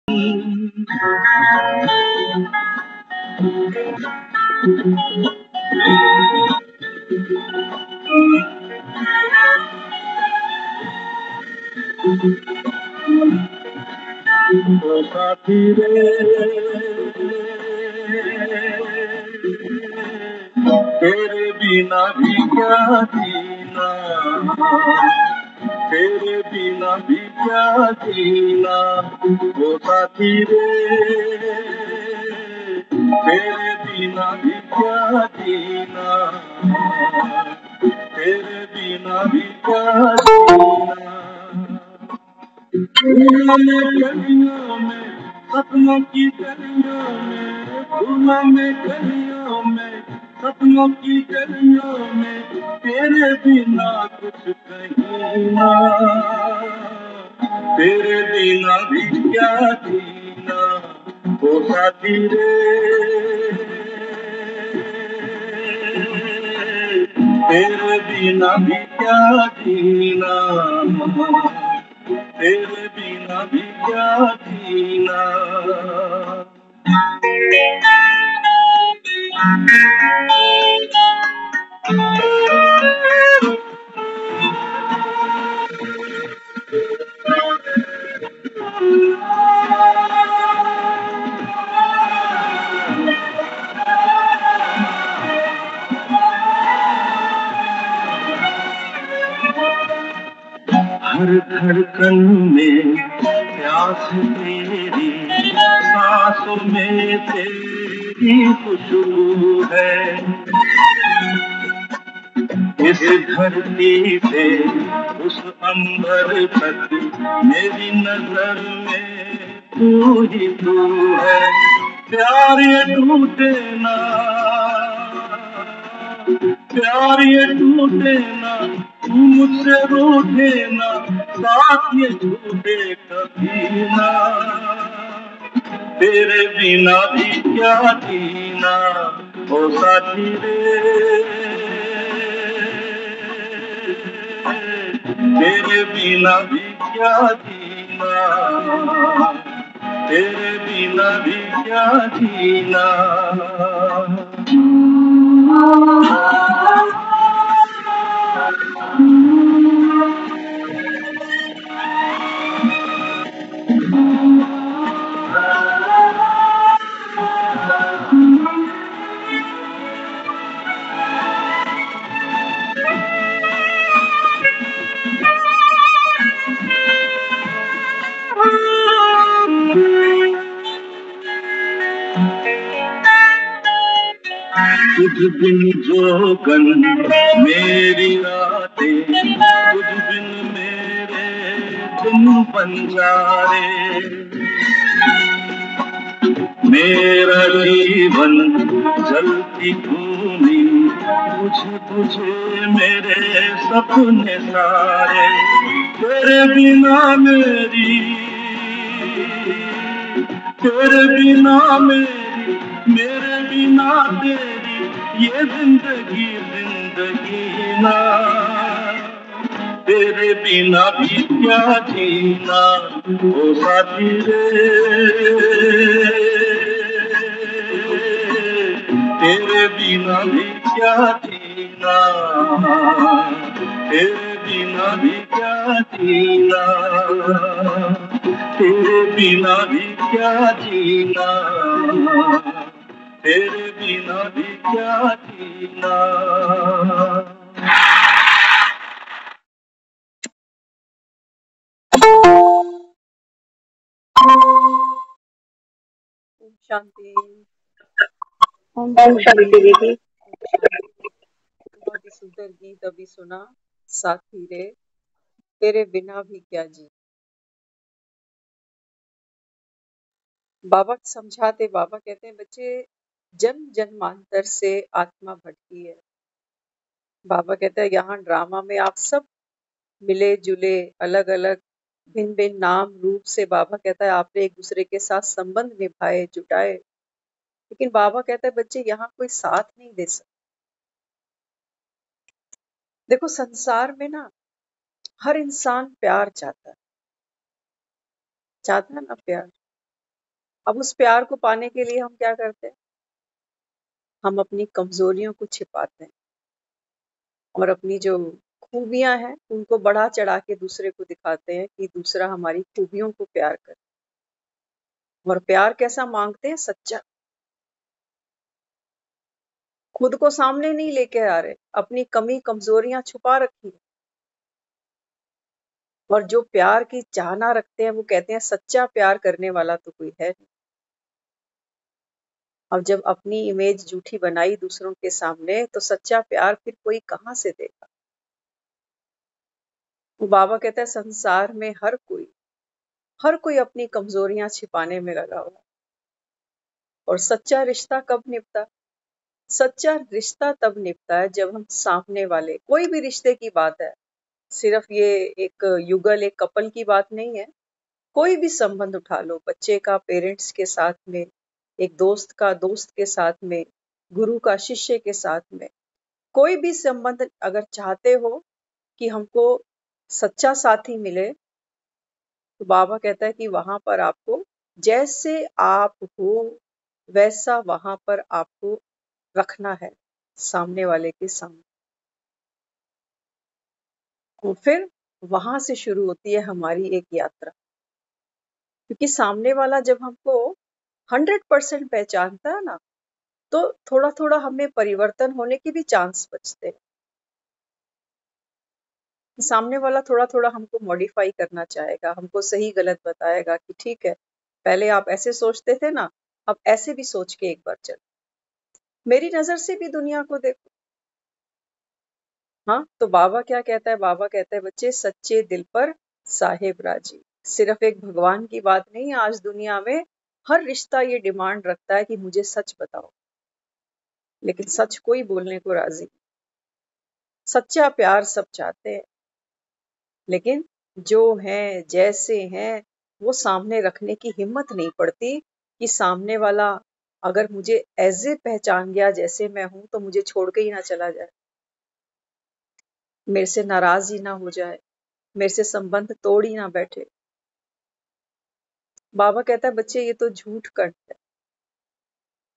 तो साथी रे तेरे बिना भी क्या जीना, तेरे बिना भी क्या जीना, वो साथी रे तेरे बिना भी क्या जीना, तेरे बिना भी क्या जीना। दुनिया में गलियों में सपनों की गलियों में, दुनिया में गलियों में सपनों की गलियों में, तेरे बिना कुछ कहीं ना, तेरे बिना भी क्या जीना, ओ साथी रे तेरे बिना भी क्या जीना, तेरे बिना भी क्या जीना। हर धड़कन में प्यास तेरी, सांसों में तेरी खुशबू है, इस धरती से उस अंबर तक मेरी नजर में तू ही तू है। प्यार ये टूटे ना, प्यार ये टूटे ना, तू मुझसे रूठे ना, साथ ये छूटे कभी ना, तेरे बिना भी क्या जीना, ओ साथी रे तेरे बिना भी क्या जीना, तेरे बिना भी क्या जीना। कुछ दिन जोगन मेरी रातें, कुछ दिन मेरे दिन बंजारे, मेरा जीवन जलती भूमि, तुझे तुझे मेरे सपने सारे, तेरे बिना मेरी, तेरे बिना मेरी, मेरे बिना तेरी, ये जिंदगी जिंदगी ना, तेरे बिना भी क्या जीना, ओ साथी रे तेरे बिना भी क्या जीना, तेरे बिना भी क्या जीना, तेरे बिना भी क्या जीना, तेरे बिना भी क्या जीना। शांति। ओम शांति दीदी। बहुत ही सुंदर गीत अभी सुना, साथी रे तेरे बिना भी क्या जी। बाबा समझाते, बाबा कहते हैं बच्चे जन्म जन्मांतर से आत्मा भटकी है। बाबा कहते हैं यहाँ ड्रामा में आप सब मिले जुले, अलग अलग भिन्न भिन्न नाम रूप से, बाबा कहता है आपने एक दूसरे के साथ संबंध निभाए जुटाए, लेकिन बाबा कहता है बच्चे यहाँ कोई साथ नहीं दे सकता। देखो संसार में ना हर इंसान प्यार चाहता है ना प्यार, अब उस प्यार को पाने के लिए हम क्या करते हैं? हम अपनी कमजोरियों को छिपाते हैं और अपनी जो खूबियां हैं उनको बढ़ा चढ़ा के दूसरे को दिखाते हैं कि दूसरा हमारी खूबियों को प्यार करे। और प्यार कैसा मांगते हैं? सच्चा। खुद को सामने नहीं लेके आ रहे, अपनी कमी कमजोरियां छुपा रखी है। और जो प्यार की चाहना रखते हैं वो कहते हैं सच्चा प्यार करने वाला तो कोई है नहीं। अब जब अपनी इमेज झूठी बनाई दूसरों के सामने तो सच्चा प्यार फिर कोई कहां से देगा? वो बाबा कहता है संसार में हर कोई अपनी कमजोरियां छिपाने में लगा हुआ है। और सच्चा रिश्ता कब निभता? सच्चा रिश्ता तब निभता है जब हम सामने वाले, कोई भी रिश्ते की बात है, सिर्फ ये एक युगल एक कपल की बात नहीं है, कोई भी संबंध उठा लो, बच्चे का पेरेंट्स के साथ में, एक दोस्त का दोस्त के साथ में, गुरु का शिष्य के साथ में, कोई भी संबंध अगर चाहते हो कि हमको सच्चा साथी मिले तो बाबा कहता है कि वहां पर आपको जैसे आप हो वैसा वहां पर आपको रखना है सामने वाले के सामने। और फिर वहां से शुरू होती है हमारी एक यात्रा, क्योंकि सामने वाला जब हमको 100% पहचानता है ना तो थोड़ा थोड़ा हमें परिवर्तन होने के भी चांस बचते हैं। सामने वाला थोड़ा थोड़ा हमको मॉडिफाई करना चाहेगा, हमको सही गलत बताएगा कि ठीक है पहले आप ऐसे सोचते थे ना, अब ऐसे भी सोच के एक बार चल, मेरी नजर से भी दुनिया को देखो। हाँ, तो बाबा क्या कहता है? बाबा कहता है बच्चे सच्चे दिल पर साहेब राजी। सिर्फ एक भगवान की बात नहीं, आज दुनिया में हर रिश्ता ये डिमांड रखता है कि मुझे सच बताओ, लेकिन सच कोई बोलने को राजी नहीं। सच्चा प्यार सब चाहते हैं, लेकिन जो हैं जैसे हैं वो सामने रखने की हिम्मत नहीं पड़ती कि सामने वाला अगर मुझे ऐसे पहचान गया जैसे मैं हूं तो मुझे छोड़ के ही ना चला जाए, मेरे से नाराज ही ना हो जाए, मेरे से संबंध तोड़ ही ना बैठे। बाबा कहता है बच्चे ये तो झूठ खंड है,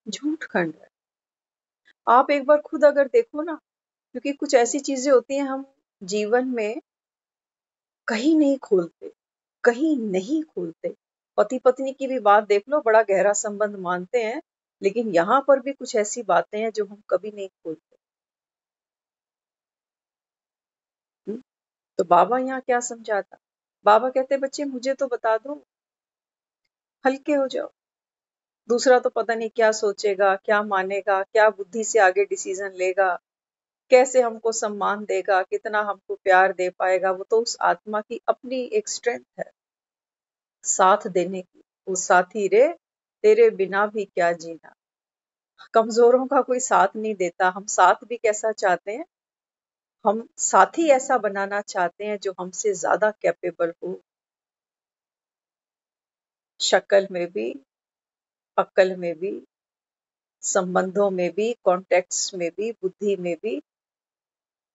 झूठ खंड है। आप एक बार खुद अगर देखो ना, क्योंकि कुछ ऐसी चीजें होती हैं हम जीवन में कहीं नहीं खोलते, कहीं नहीं खोलते। पति पत्नी की भी बात देख लो, बड़ा गहरा संबंध मानते हैं, लेकिन यहाँ पर भी कुछ ऐसी बातें हैं जो हम कभी नहीं खोलते। हम्म? तो बाबा यहाँ क्या समझाता? बाबा कहते बच्चे मुझे तो बता दो, हल्के हो जाओ। दूसरा तो पता नहीं क्या सोचेगा, क्या मानेगा, क्या बुद्धि से आगे डिसीजन लेगा, कैसे हमको सम्मान देगा, कितना हमको प्यार दे पाएगा, वो तो उस आत्मा की अपनी एक स्ट्रेंथ है साथ देने की। वो साथी रे तेरे बिना भी क्या जीना। कमजोरों का कोई साथ नहीं देता, हम साथ भी कैसा चाहते हैं? हम साथी ऐसा बनाना चाहते हैं जो हमसे ज्यादा कैपेबल हो, शक्ल में भी, अक्ल में भी, संबंधों में भी, कॉन्टेक्ट्स में भी, बुद्धि में भी।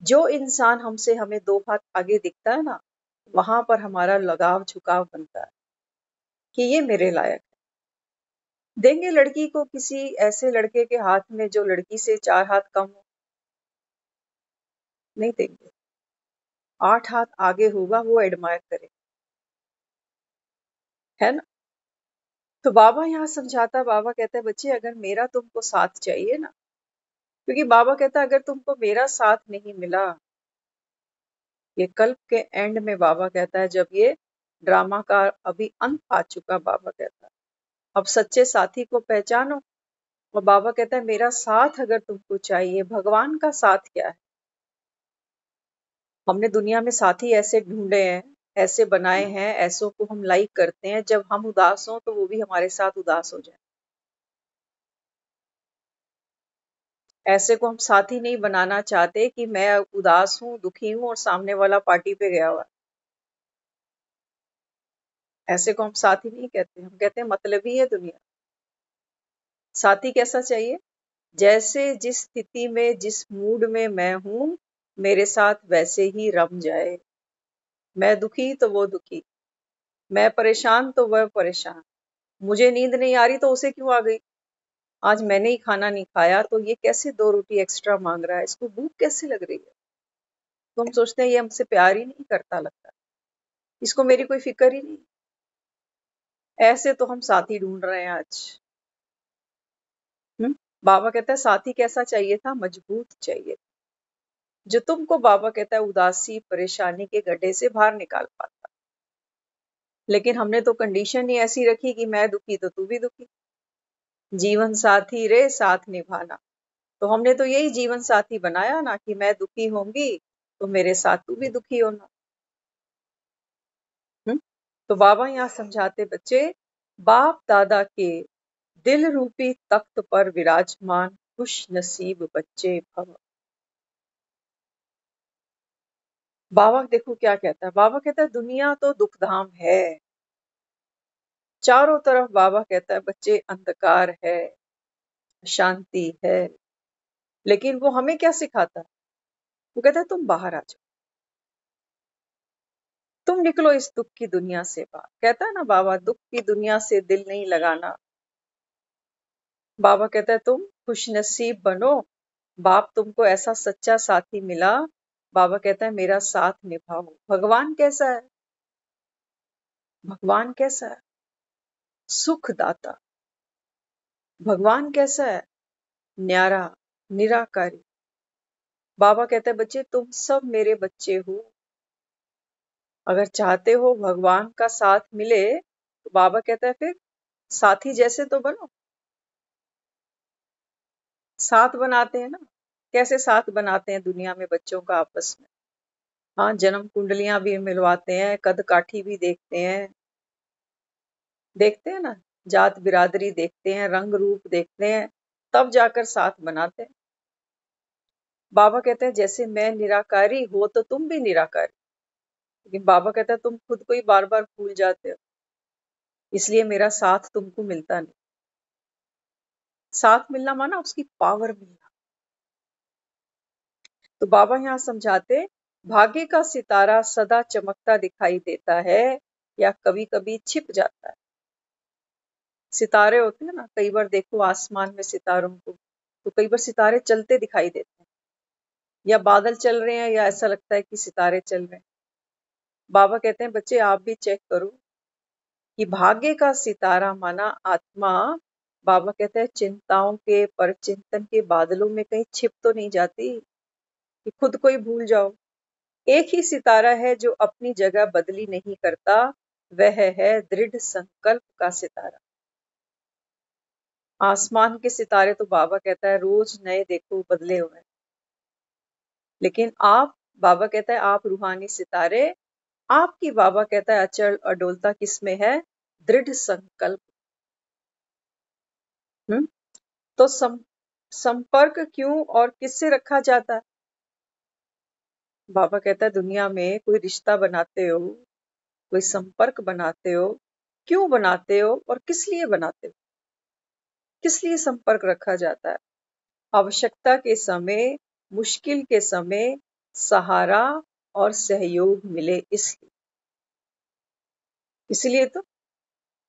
जो इंसान हमसे हमें 2 हाथ आगे दिखता है ना, वहां पर हमारा लगाव झुकाव बनता है कि ये मेरे लायक है। देंगे लड़की को किसी ऐसे लड़के के हाथ में जो लड़की से 4 हाथ कम हो? नहीं देंगे। 8 हाथ आगे होगा, वो एडमायर करे, है ना? तो बाबा यहाँ समझाता, बाबा कहता है बच्चे अगर मेरा तुमको साथ चाहिए ना, क्योंकि बाबा कहता है अगर तुमको मेरा साथ नहीं मिला, ये कल्प के एंड में बाबा कहता है जब ये ड्रामा का अभी अंत आ चुका, बाबा कहता है अब सच्चे साथी को पहचानो। और बाबा कहता है मेरा साथ अगर तुमको चाहिए, भगवान का साथ क्या है? हमने दुनिया में साथी ऐसे ढूंढे हैं, ऐसे बनाए हैं, ऐसों को हम लाइक करते हैं, जब हम उदास हों तो वो भी हमारे साथ उदास हो जाए। ऐसे को हम साथी नहीं बनाना चाहते कि मैं उदास हूं, दुखी हूं और सामने वाला पार्टी पे गया हुआ है। ऐसे को हम साथी नहीं कहते, हम कहते हैं मतलबी है दुनिया। साथी कैसा चाहिए? जैसे जिस स्थिति में जिस मूड में मैं हूं, मेरे साथ वैसे ही रम जाए। मैं दुखी तो वो दुखी, मैं परेशान तो वह परेशान, मुझे नींद नहीं आ रही तो उसे क्यों आ गई? आज मैंने ही खाना नहीं खाया तो ये कैसे 2 रोटी एक्स्ट्रा मांग रहा है? इसको भूख कैसे लग रही है? तो हम सोचते हैं ये हमसे प्यार ही नहीं करता लगता, इसको मेरी कोई फिक्र ही नहीं। ऐसे तो हम साथी ढूंढ रहे हैं आज। बाबा कहता है साथी कैसा चाहिए था? मजबूत चाहिए, जो तुमको बाबा कहता है उदासी परेशानी के गड्ढे से बाहर निकाल पाता। लेकिन हमने तो कंडीशन ही ऐसी रखी कि मैं दुखी तो तू भी दुखी, जीवन साथी रे साथ निभाना। तो हमने तो यही जीवन साथी बनाया ना कि मैं दुखी होंगी तो मेरे साथ तू भी दुखी होना। तो बाबा यहाँ समझाते बच्चे, बाप दादा के दिल रूपी तख्त पर विराजमान खुश नसीब बच्चे भव। बाबा देखो क्या कहता है, बाबा कहता है दुनिया तो दुखधाम है, चारों तरफ बाबा कहता है बच्चे अंधकार है, शांति है। लेकिन वो हमें क्या सिखाता है? वो कहता है तुम बाहर आ जाओ, तुम निकलो इस दुख की दुनिया से बाहर। कहता है ना बाबा, दुख की दुनिया से दिल नहीं लगाना। बाबा कहता है तुम खुश नसीब बनो, बाप तुमको ऐसा सच्चा साथी मिला। बाबा कहता है मेरा साथ निभाओ। भगवान कैसा है? भगवान कैसा है? सुखदाता। भगवान कैसा है? न्यारा, निराकारी। बाबा कहते हैं बच्चे तुम सब मेरे बच्चे हो, अगर चाहते हो भगवान का साथ मिले तो बाबा कहता है फिर साथी जैसे तो बनो। साथ बनाते हैं ना, कैसे साथ बनाते हैं दुनिया में बच्चों का आपस में? हाँ, जन्म कुंडलियां भी मिलवाते हैं, कद काठी भी देखते हैं, देखते हैं ना, जात बिरादरी देखते हैं, रंग रूप देखते हैं, तब जाकर साथ बनाते हैं। बाबा कहते हैं जैसे मैं निराकारी हो तो तुम भी निराकारी। लेकिन बाबा कहता है तुम खुद को ही बार बार भूल जाते हो, इसलिए मेरा साथ तुमको मिलता नहीं। साथ मिलना माना उसकी पावर मिलना। तो बाबा यहाँ समझाते, भाग्य का सितारा सदा चमकता दिखाई देता है या कभी कभी छिप जाता है। सितारे होते हैं ना, कई बार देखो आसमान में सितारों को, तो कई बार सितारे चलते दिखाई देते हैं, या बादल चल रहे हैं या ऐसा लगता है कि सितारे चल रहे हैं। बाबा कहते हैं बच्चे आप भी चेक करो कि भाग्य का सितारा माना आत्मा, बाबा कहते हैं चिंताओं के परचिंतन के बादलों में कहीं छिप तो नहीं जाती कि खुद को ही भूल जाओ। एक ही सितारा है जो अपनी जगह बदली नहीं करता, वह है दृढ़ संकल्प का सितारा। आसमान के सितारे तो बाबा कहता है रोज नए देखो, बदले हुए। लेकिन आप, बाबा कहता है आप रूहानी सितारे, आपकी बाबा कहता है अचल अडोलता किसमें है? दृढ़ संकल्प। तो संपर्क क्यों और किससे रखा जाता है? बाबा कहता है दुनिया में कोई रिश्ता बनाते हो, कोई संपर्क बनाते हो, क्यों बनाते हो और किस लिए बनाते हो? किस लिए संपर्क रखा जाता है? आवश्यकता के समय, मुश्किल के समय सहारा और सहयोग मिले इसलिए। इसलिए तो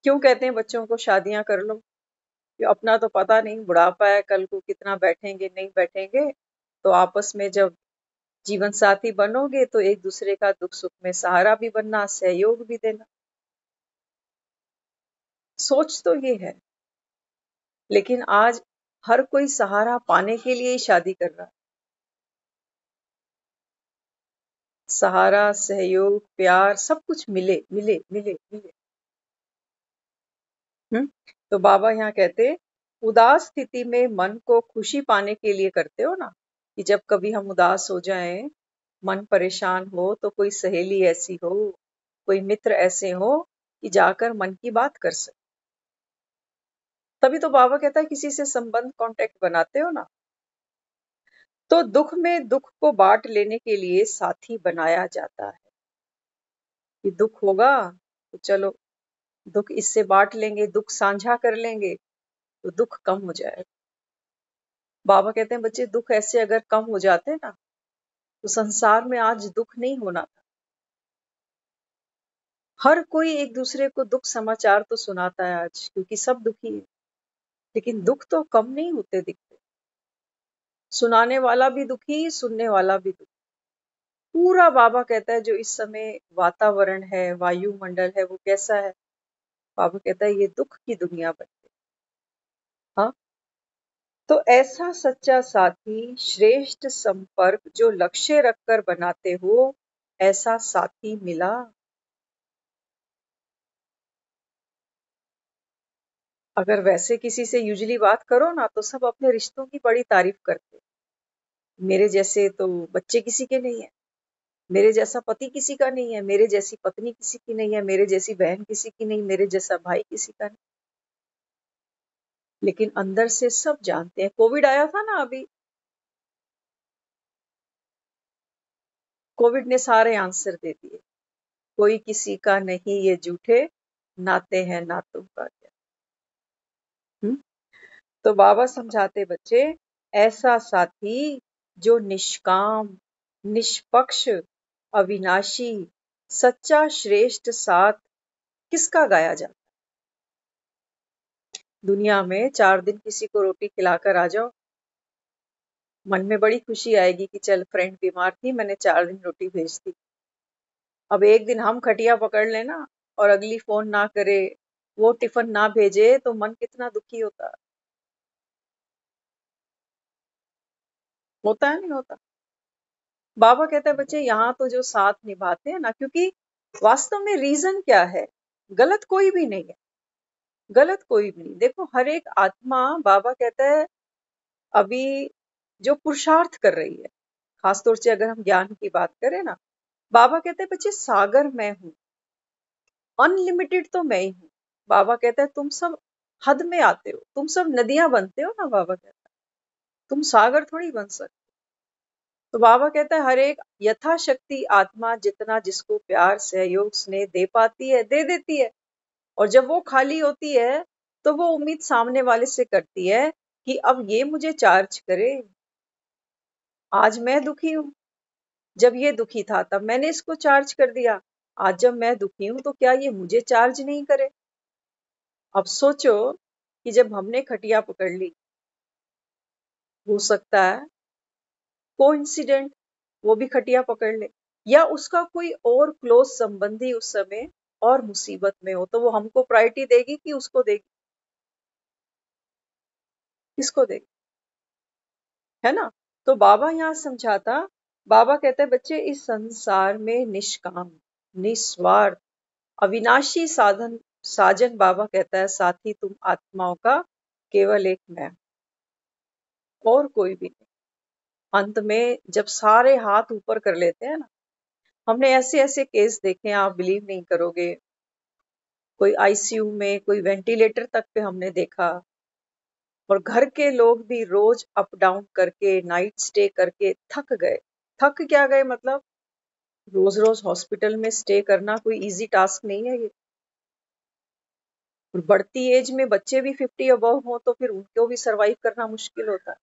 क्यों कहते हैं बच्चों को शादियां कर लो? कि अपना तो पता नहीं, बुढ़ापा है, कल को कितना बैठेंगे नहीं बैठेंगे, तो आपस में जब जीवन साथी बनोगे तो एक दूसरे का दुख सुख में सहारा भी बनना, सहयोग भी देना। सोच तो ये है, लेकिन आज हर कोई सहारा पाने के लिए ही शादी कर रहा है। सहारा, सहयोग, प्यार सब कुछ मिले मिले मिले मिले। तो बाबा यहाँ कहते, उदास स्थिति में मन को खुशी पाने के लिए करते हो ना, कि जब कभी हम उदास हो जाएं, मन परेशान हो, तो कोई सहेली ऐसी हो, कोई मित्र ऐसे हो कि जाकर मन की बात कर सके। तभी तो बाबा कहता है किसी से संबंध कांटेक्ट बनाते हो ना। तो दुख में दुख को बांट लेने के लिए साथी बनाया जाता है, कि दुख होगा तो चलो दुख इससे बांट लेंगे, दुख साझा कर लेंगे तो दुख कम हो जाएगा। बाबा कहते हैं बच्चे दुख ऐसे अगर कम हो जाते ना तो संसार में आज दुख नहीं होना था। हर कोई एक दूसरे को दुख समाचार तो सुनाता है आज, क्योंकि सब दुखी है, लेकिन दुख तो कम नहीं होते दिखते। सुनाने वाला भी दुखी, सुनने वाला भी दुखी। पूरा बाबा कहता है जो इस समय वातावरण है, वायुमंडल है, वो कैसा है? बाबा कहता है ये दुख की दुनिया बन गई। हाँ, तो ऐसा सच्चा साथी, श्रेष्ठ संपर्क जो लक्ष्य रखकर बनाते हो, ऐसा साथी मिला। अगर वैसे किसी से यूजुअली बात करो ना, तो सब अपने रिश्तों की बड़ी तारीफ करते। मेरे जैसे तो बच्चे किसी के नहीं है, मेरे जैसा पति किसी का नहीं है, मेरे जैसी पत्नी किसी की नहीं है, मेरे जैसी बहन किसी की नहीं, मेरे जैसा भाई किसी का नहीं। लेकिन अंदर से सब जानते हैं। कोविड आया था ना अभी, कोविड ने सारे आंसर दे दिए। कोई किसी का नहीं, ये झूठे नाते हैं नातों का क्या। तो बाबा समझाते बच्चे, ऐसा साथी जो निष्काम, निष्पक्ष, अविनाशी, सच्चा श्रेष्ठ साथ किसका गाया जाता? दुनिया में 4 दिन किसी को रोटी खिलाकर आ जाओ, मन में बड़ी खुशी आएगी कि चल फ्रेंड बीमार थी, मैंने 4 दिन रोटी भेज दी। अब एक दिन हम खटिया पकड़ लेना और अगली फोन ना करे, वो टिफिन ना भेजे, तो मन कितना दुखी होता होता है नहीं होता? बाबा कहता है बच्चे यहाँ तो जो साथ निभाते हैं ना, क्योंकि वास्तव में रीजन क्या है? गलत कोई भी नहीं है, गलत कोई भी नहीं। देखो हर एक आत्मा, बाबा कहता है अभी जो पुरुषार्थ कर रही है, खासतौर से अगर हम ज्ञान की बात करें ना, बाबा कहते हैं बच्चे सागर मैं हूं, अनलिमिटेड तो मैं ही हूं। बाबा कहता है तुम सब हद में आते हो, तुम सब नदियां बनते हो ना, बाबा कहता है तुम सागर थोड़ी बन सकते। तो बाबा कहता है हर एक यथाशक्ति आत्मा जितना जिसको प्यार, सहयोग, स्नेह दे पाती है, दे देती है। और जब वो खाली होती है, तो वो उम्मीद सामने वाले से करती है कि अब ये मुझे चार्ज करे। आज मैं दुखी हूं, जब ये दुखी था तब मैंने इसको चार्ज कर दिया, आज जब मैं दुखी हूं तो क्या ये मुझे चार्ज नहीं करे? अब सोचो कि जब हमने खटिया पकड़ ली, हो सकता है कोइंसिडेंट वो भी खटिया पकड़ ले, या उसका कोई और क्लोज संबंधी उस समय और मुसीबत में हो, तो वो हमको प्रायोरिटी देगी कि उसको देगी? किसको देगी? है ना? तो बाबा यहाँ समझाता, बाबा कहते हैं बच्चे इस संसार में निष्काम, निस्वार्थ, अविनाशी साधन साजन, बाबा कहता है साथी तुम आत्माओं का केवल एक मैं, और कोई भी नहीं। अंत में जब सारे हाथ ऊपर कर लेते हैं ना, हमने ऐसे ऐसे केस देखे हैं, आप बिलीव नहीं करोगे। कोई आईसीयू में, कोई वेंटिलेटर तक पे हमने देखा, और घर के लोग भी रोज अप डाउन करके, नाइट स्टे करके थक गए। थक क्या गए मतलब? रोज रोज हॉस्पिटल में स्टे करना कोई इजी टास्क नहीं है ये। और बढ़ती एज में बच्चे भी 50 अबव हो तो फिर उनको भी सरवाइव करना मुश्किल होता है।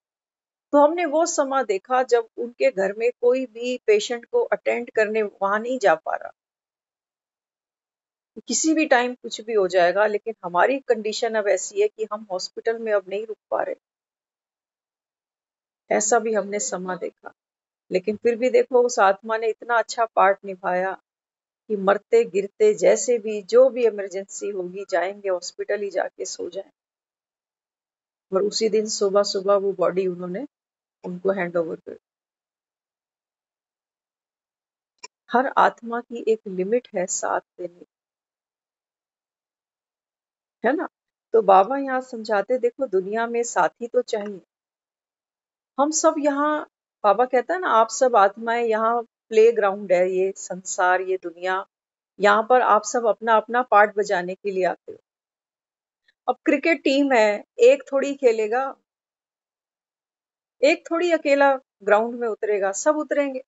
तो हमने वो समय देखा जब उनके घर में कोई भी पेशेंट को अटेंड करने वहां नहीं जा पा रहा। किसी भी टाइम कुछ भी हो जाएगा, लेकिन हमारी कंडीशन अब ऐसी है कि हम हॉस्पिटल में अब नहीं रुक पा रहे। ऐसा भी हमने समा देखा। लेकिन फिर भी देखो उस आत्मा ने इतना अच्छा पार्ट निभाया कि मरते गिरते जैसे भी, जो भी इमरजेंसी होगी, जाएंगे हॉस्पिटल ही जाके सो जाएं। और उसी दिन सुबह सुबह वो बॉडी उन्होंने उनको हैंड ओवर कर। हर आत्मा की एक लिमिट है साथ देने की, है ना? तो बाबा यहाँ समझाते, देखो दुनिया में साथी तो चाहिए। हम सब यहाँ, बाबा कहता है ना, आप सब आत्माएं यहाँ प्ले ग्राउंड है, ये संसार, ये दुनिया, यहाँ पर आप सब अपना अपना पार्ट बजाने के लिए आते हो। अब क्रिकेट टीम है, एक थोड़ी खेलेगा, एक थोड़ी अकेला ग्राउंड में उतरेगा, सब उतरेंगे।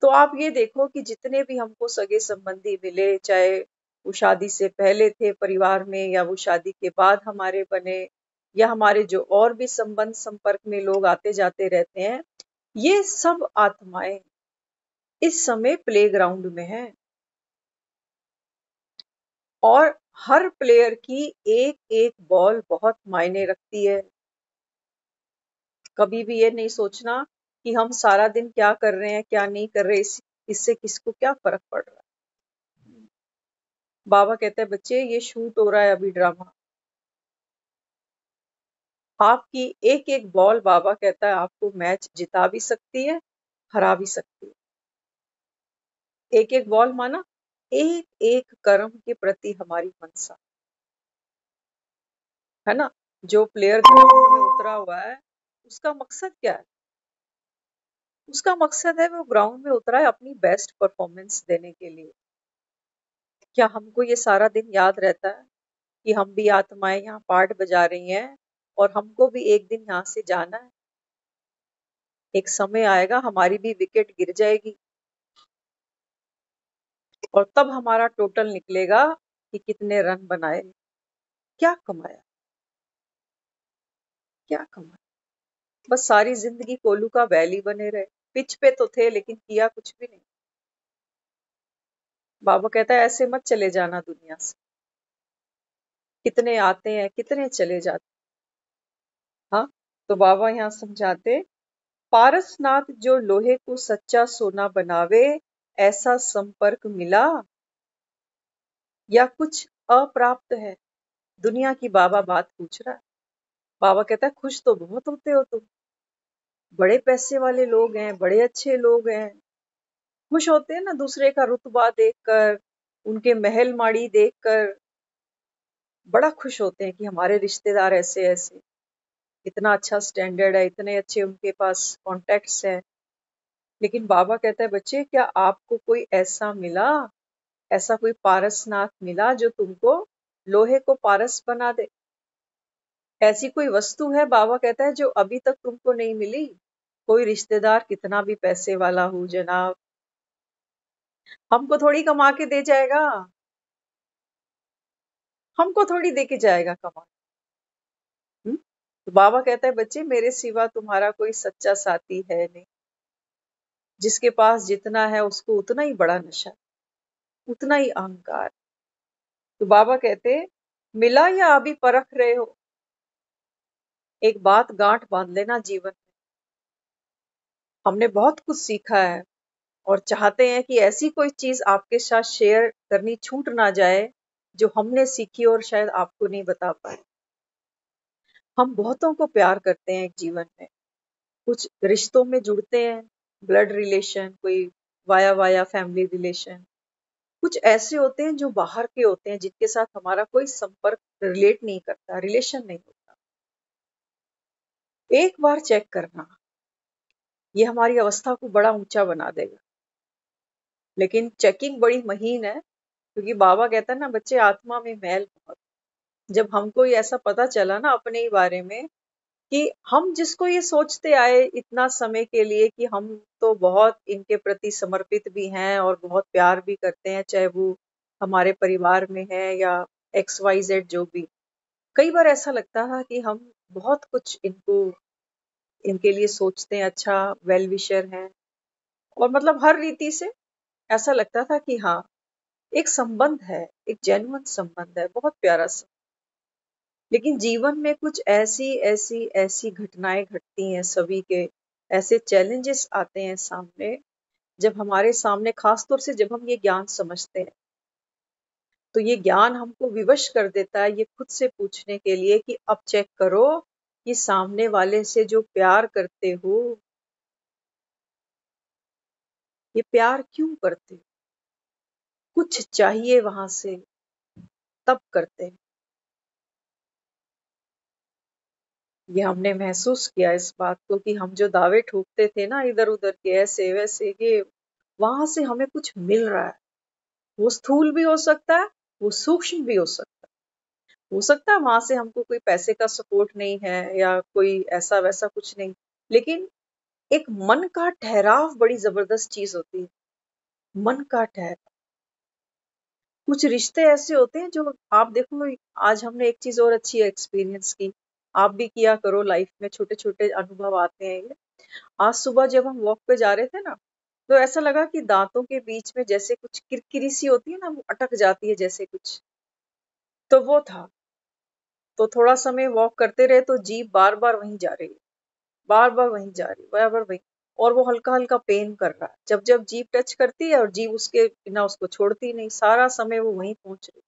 तो आप ये देखो कि जितने भी हमको सगे संबंधी मिले, चाहे वो शादी से पहले थे परिवार में, या वो शादी के बाद हमारे बने, या हमारे जो और भी संबंध संपर्क में लोग आते जाते रहते हैं, ये सब आत्माएं इस समय प्ले ग्राउंड में है। और हर प्लेयर की एक एक बॉल बहुत मायने रखती है। कभी भी ये नहीं सोचना कि हम सारा दिन क्या कर रहे हैं क्या नहीं कर रहे, इससे किसको क्या फर्क पड़ रहा है। बाबा कहते हैं बच्चे ये शूट हो रहा है अभी ड्रामा, आपकी एक एक बॉल बाबा कहता है आपको मैच जिता भी सकती है, हरा भी सकती है। एक एक बॉल माना एक एक कर्म के प्रति हमारी मनसा, है ना। जो प्लेयर ग्राउंड में उतरा हुआ है उसका मकसद क्या है? उसका मकसद है वो ग्राउंड में उतरा है अपनी बेस्ट परफॉर्मेंस देने के लिए। क्या हमको ये सारा दिन याद रहता है कि हम भी आत्माएं यहाँ पार्ट बजा रही हैं और हमको भी एक दिन यहाँ से जाना है? एक समय आएगा हमारी भी विकेट गिर जाएगी और तब हमारा टोटल निकलेगा कि कितने रन बनाए, क्या कमाया, क्या कमाया। बस सारी जिंदगी कोलू का बैल ही बने रहे, पिच पे तो थे लेकिन किया कुछ भी नहीं। बाबा कहता है ऐसे मत चले जाना दुनिया से, कितने आते हैं कितने चले जाते। हाँ, तो बाबा यहाँ समझाते, पारसनाथ जो लोहे को सच्चा सोना बनावे, ऐसा संपर्क मिला या कुछ अप्राप्त है। दुनिया की बाबा बात पूछ रहा है। बाबा कहता है खुश तो बहुत होते हो तुम, बड़े पैसे वाले लोग हैं, बड़े अच्छे लोग हैं, खुश होते हैं ना दूसरे का रुतबा देखकर, उनके महल माड़ी देखकर, बड़ा खुश होते हैं कि हमारे रिश्तेदार ऐसे ऐसे, इतना अच्छा स्टैंडर्ड है, इतने अच्छे उनके पास कॉन्टेक्ट्स हैं। लेकिन बाबा कहता है बच्चे क्या आपको कोई ऐसा मिला, ऐसा कोई पारसनाथ मिला जो तुमको लोहे को पारस बना दे? ऐसी कोई वस्तु है, बाबा कहता है, जो अभी तक तुमको नहीं मिली? कोई रिश्तेदार कितना भी पैसे वाला हो जनाब, हमको थोड़ी कमा के दे जाएगा, हमको थोड़ी दे के जाएगा कमा। तो बाबा कहता है बच्चे मेरे सिवा तुम्हारा कोई सच्चा साथी है नहीं, जिसके पास जितना है उसको उतना ही बड़ा नशा, उतना ही अहंकार। तो बाबा कहते मिला या अभी परख रहे हो? एक बात गांठ बांध लेना जीवन में, हमने बहुत कुछ सीखा है और चाहते हैं कि ऐसी कोई चीज आपके साथ शेयर करनी छूट ना जाए जो हमने सीखी और शायद आपको नहीं बता पाए। हम बहुतों को प्यार करते हैं एक जीवन में, कुछ रिश्तों में जुड़ते हैं, ब्लड रिलेशन, कोई वाया वाया फैमिली रिलेशन, कुछ ऐसे होते हैं जो बाहर के होते हैं जिनके साथ हमारा कोई संपर्क रिलेट नहीं करता, रिलेशन नहीं होता। एक बार चेक करना, ये हमारी अवस्था को बड़ा ऊंचा बना देगा। लेकिन चेकिंग बड़ी महीन है, क्योंकि बाबा कहता है ना बच्चे आत्मा में मैल बहुत। जब हमको ये ऐसा पता चला ना अपने ही बारे में कि हम जिसको ये सोचते आए इतना समय के लिए कि हम तो बहुत इनके प्रति समर्पित भी हैं और बहुत प्यार भी करते हैं, चाहे वो हमारे परिवार में है या XYZ जो भी। कई बार ऐसा लगता था कि हम बहुत कुछ इनके लिए सोचते हैं, अच्छा वेल विशर हैं, और मतलब हर रीति से ऐसा लगता था कि हाँ एक संबंध है, एक जेन्युइन संबंध है, बहुत प्यारा सा। लेकिन जीवन में कुछ ऐसी ऐसी ऐसी घटनाएं घटती हैं सभी के, ऐसे चैलेंजेस आते हैं सामने, जब हमारे सामने, खासतौर से जब हम ये ज्ञान समझते हैं, तो ये ज्ञान हमको विवश कर देता है ये खुद से पूछने के लिए कि अब चेक करो कि सामने वाले से जो प्यार करते हो, ये प्यार क्यों करते हो? कुछ चाहिए वहां से तब करते हैं। ये हमने महसूस किया इस बात को कि हम जो दावे ठोकते थे ना इधर उधर के ऐसे वैसे, ये वहां से हमें कुछ मिल रहा है। वो स्थूल भी हो सकता है, वो सूक्ष्म भी हो सकता है। हो सकता है वहां से हमको कोई पैसे का सपोर्ट नहीं है या कोई ऐसा वैसा कुछ नहीं, लेकिन एक मन का ठहराव बड़ी जबरदस्त चीज होती है। मन का ठहराव, कुछ रिश्ते ऐसे होते हैं जो आप देखो, आज हमने एक चीज और अच्छी एक्सपीरियंस की, आप भी किया करो लाइफ में, छोटे छोटे अनुभव आते हैं ये। आज सुबह जब हम वॉक पे जा रहे थे ना, तो ऐसा लगा कि दांतों के बीच में जैसे कुछ किरकिरी सी होती है ना, वो अटक जाती है जैसे कुछ, तो वो था। तो थोड़ा समय वॉक करते रहे तो जीभ बार बार वहीं जा रही है, बार बार वहीं जा रही है, बार बार वहीं। और वो हल्का हल्का पेन कर रहा है, जब जब जीभ टच करती है और जीभ उसके बिना उसको छोड़ती नहीं, सारा समय वो वहीं पहुंच रही।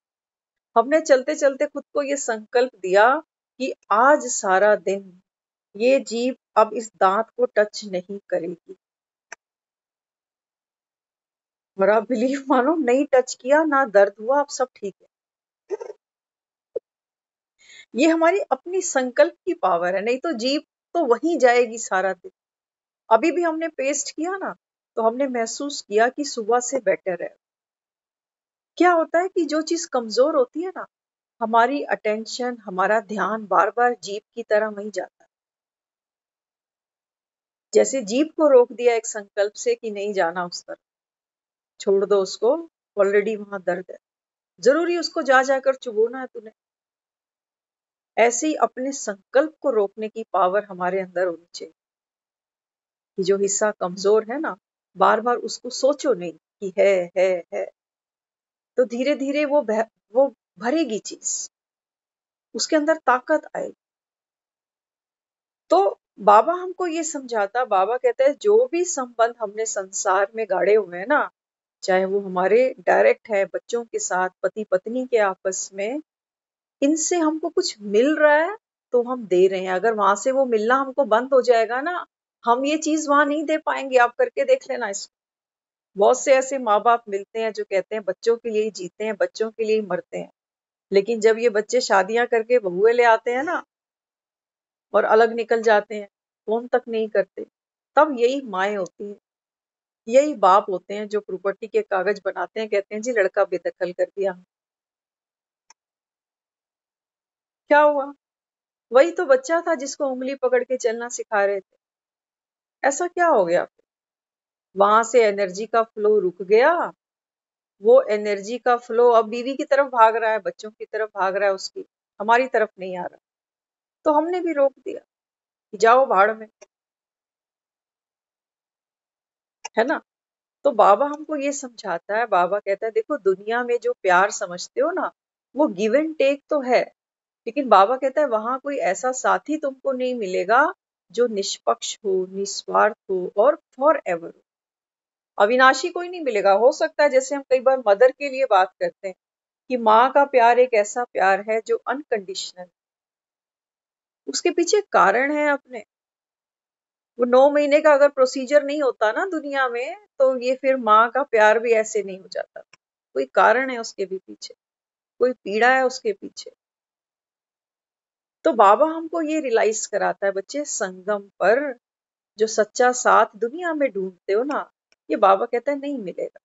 हमने चलते चलते खुद को ये संकल्प दिया कि आज सारा दिन ये जीभ अब इस दांत को टच नहीं करेगी। और आप बिलीव मानो, नहीं टच किया, ना दर्द हुआ, अब सब ठीक है। ये हमारी अपनी संकल्प की पावर है, नहीं तो जीभ तो वहीं जाएगी सारा दिन। अभी भी हमने पेस्ट किया ना, तो हमने महसूस किया कि सुबह से बेटर है। क्या होता है कि जो चीज कमजोर होती है ना, हमारी अटेंशन, हमारा ध्यान बार बार जीभ की तरह वहीं जाता है। जैसे जीभ को रोक दिया एक संकल्प से कि नहीं जाना उस तरफ, छोड़ दो उसको, ऑलरेडी वहां दर्द है, जरूरी उसको जा जाकर चुभोना है तूने। ऐसे ही अपने संकल्प को रोकने की पावर हमारे अंदर होनी चाहिए कि जो हिस्सा कमजोर है ना, बार बार उसको सोचो नहीं कि है, तो धीरे धीरे वो भरेगी चीज, उसके अंदर ताकत आएगी। तो बाबा हमको ये समझाता, बाबा कहता है जो भी संबंध हमने संसार में गाड़े हुए हैं ना, चाहे वो हमारे डायरेक्ट है बच्चों के साथ, पति पत्नी के आपस में, इनसे हमको कुछ मिल रहा है तो हम दे रहे हैं। अगर वहां से वो मिलना हमको बंद हो जाएगा ना, हम ये चीज वहां नहीं दे पाएंगे। आप करके देख लेना इसको। बहुत से ऐसे माँ बाप मिलते हैं जो कहते हैं बच्चों के लिए ही जीते हैं, बच्चों के लिए ही मरते हैं, लेकिन जब ये बच्चे शादियां करके बहुए ले आते हैं ना और अलग निकल जाते हैं, फोन तक नहीं करते, तब यही माएँ होती हैं, यही बाप होते हैं जो प्रॉपर्टी के कागज बनाते हैं, कहते हैं जी लड़का बेदखल कर दिया। क्या हुआ? वही तो बच्चा था जिसको उंगली पकड़ के चलना सिखा रहे थे। ऐसा क्या हो गया? वहां से एनर्जी का फ्लो रुक गया। वो एनर्जी का फ्लो अब बीवी की तरफ भाग रहा है, बच्चों की तरफ भाग रहा है, उसकी हमारी तरफ नहीं आ रहा। तो हमने भी रोक दिया कि जाओ भाड़ में, है ना। तो बाबा हमको ये समझाता है, बाबा कहता है देखो दुनिया में जो प्यार समझते हो ना, वो गिव एंड टेक तो है, लेकिन बाबा कहता है वहां कोई ऐसा साथी तुमको नहीं मिलेगा जो निष्पक्ष हो, निस्वार्थ हो और फॉर एवर हो। अविनाशी कोई नहीं मिलेगा। हो सकता है जैसे हम कई बार मदर के लिए बात करते हैं कि माँ का प्यार एक ऐसा प्यार है जो अनकंडीशनल, उसके पीछे कारण है अपने। वो 9 महीने का अगर प्रोसीजर नहीं होता ना दुनिया में, तो ये फिर माँ का प्यार भी ऐसे नहीं हो जाता। कोई कारण है उसके भी पीछे, कोई पीड़ा है उसके पीछे। तो बाबा हमको ये रियलाइज कराता है बच्चे, संगम पर जो सच्चा साथ दुनिया में ढूंढते हो ना, ये बाबा कहता है नहीं मिलेगा,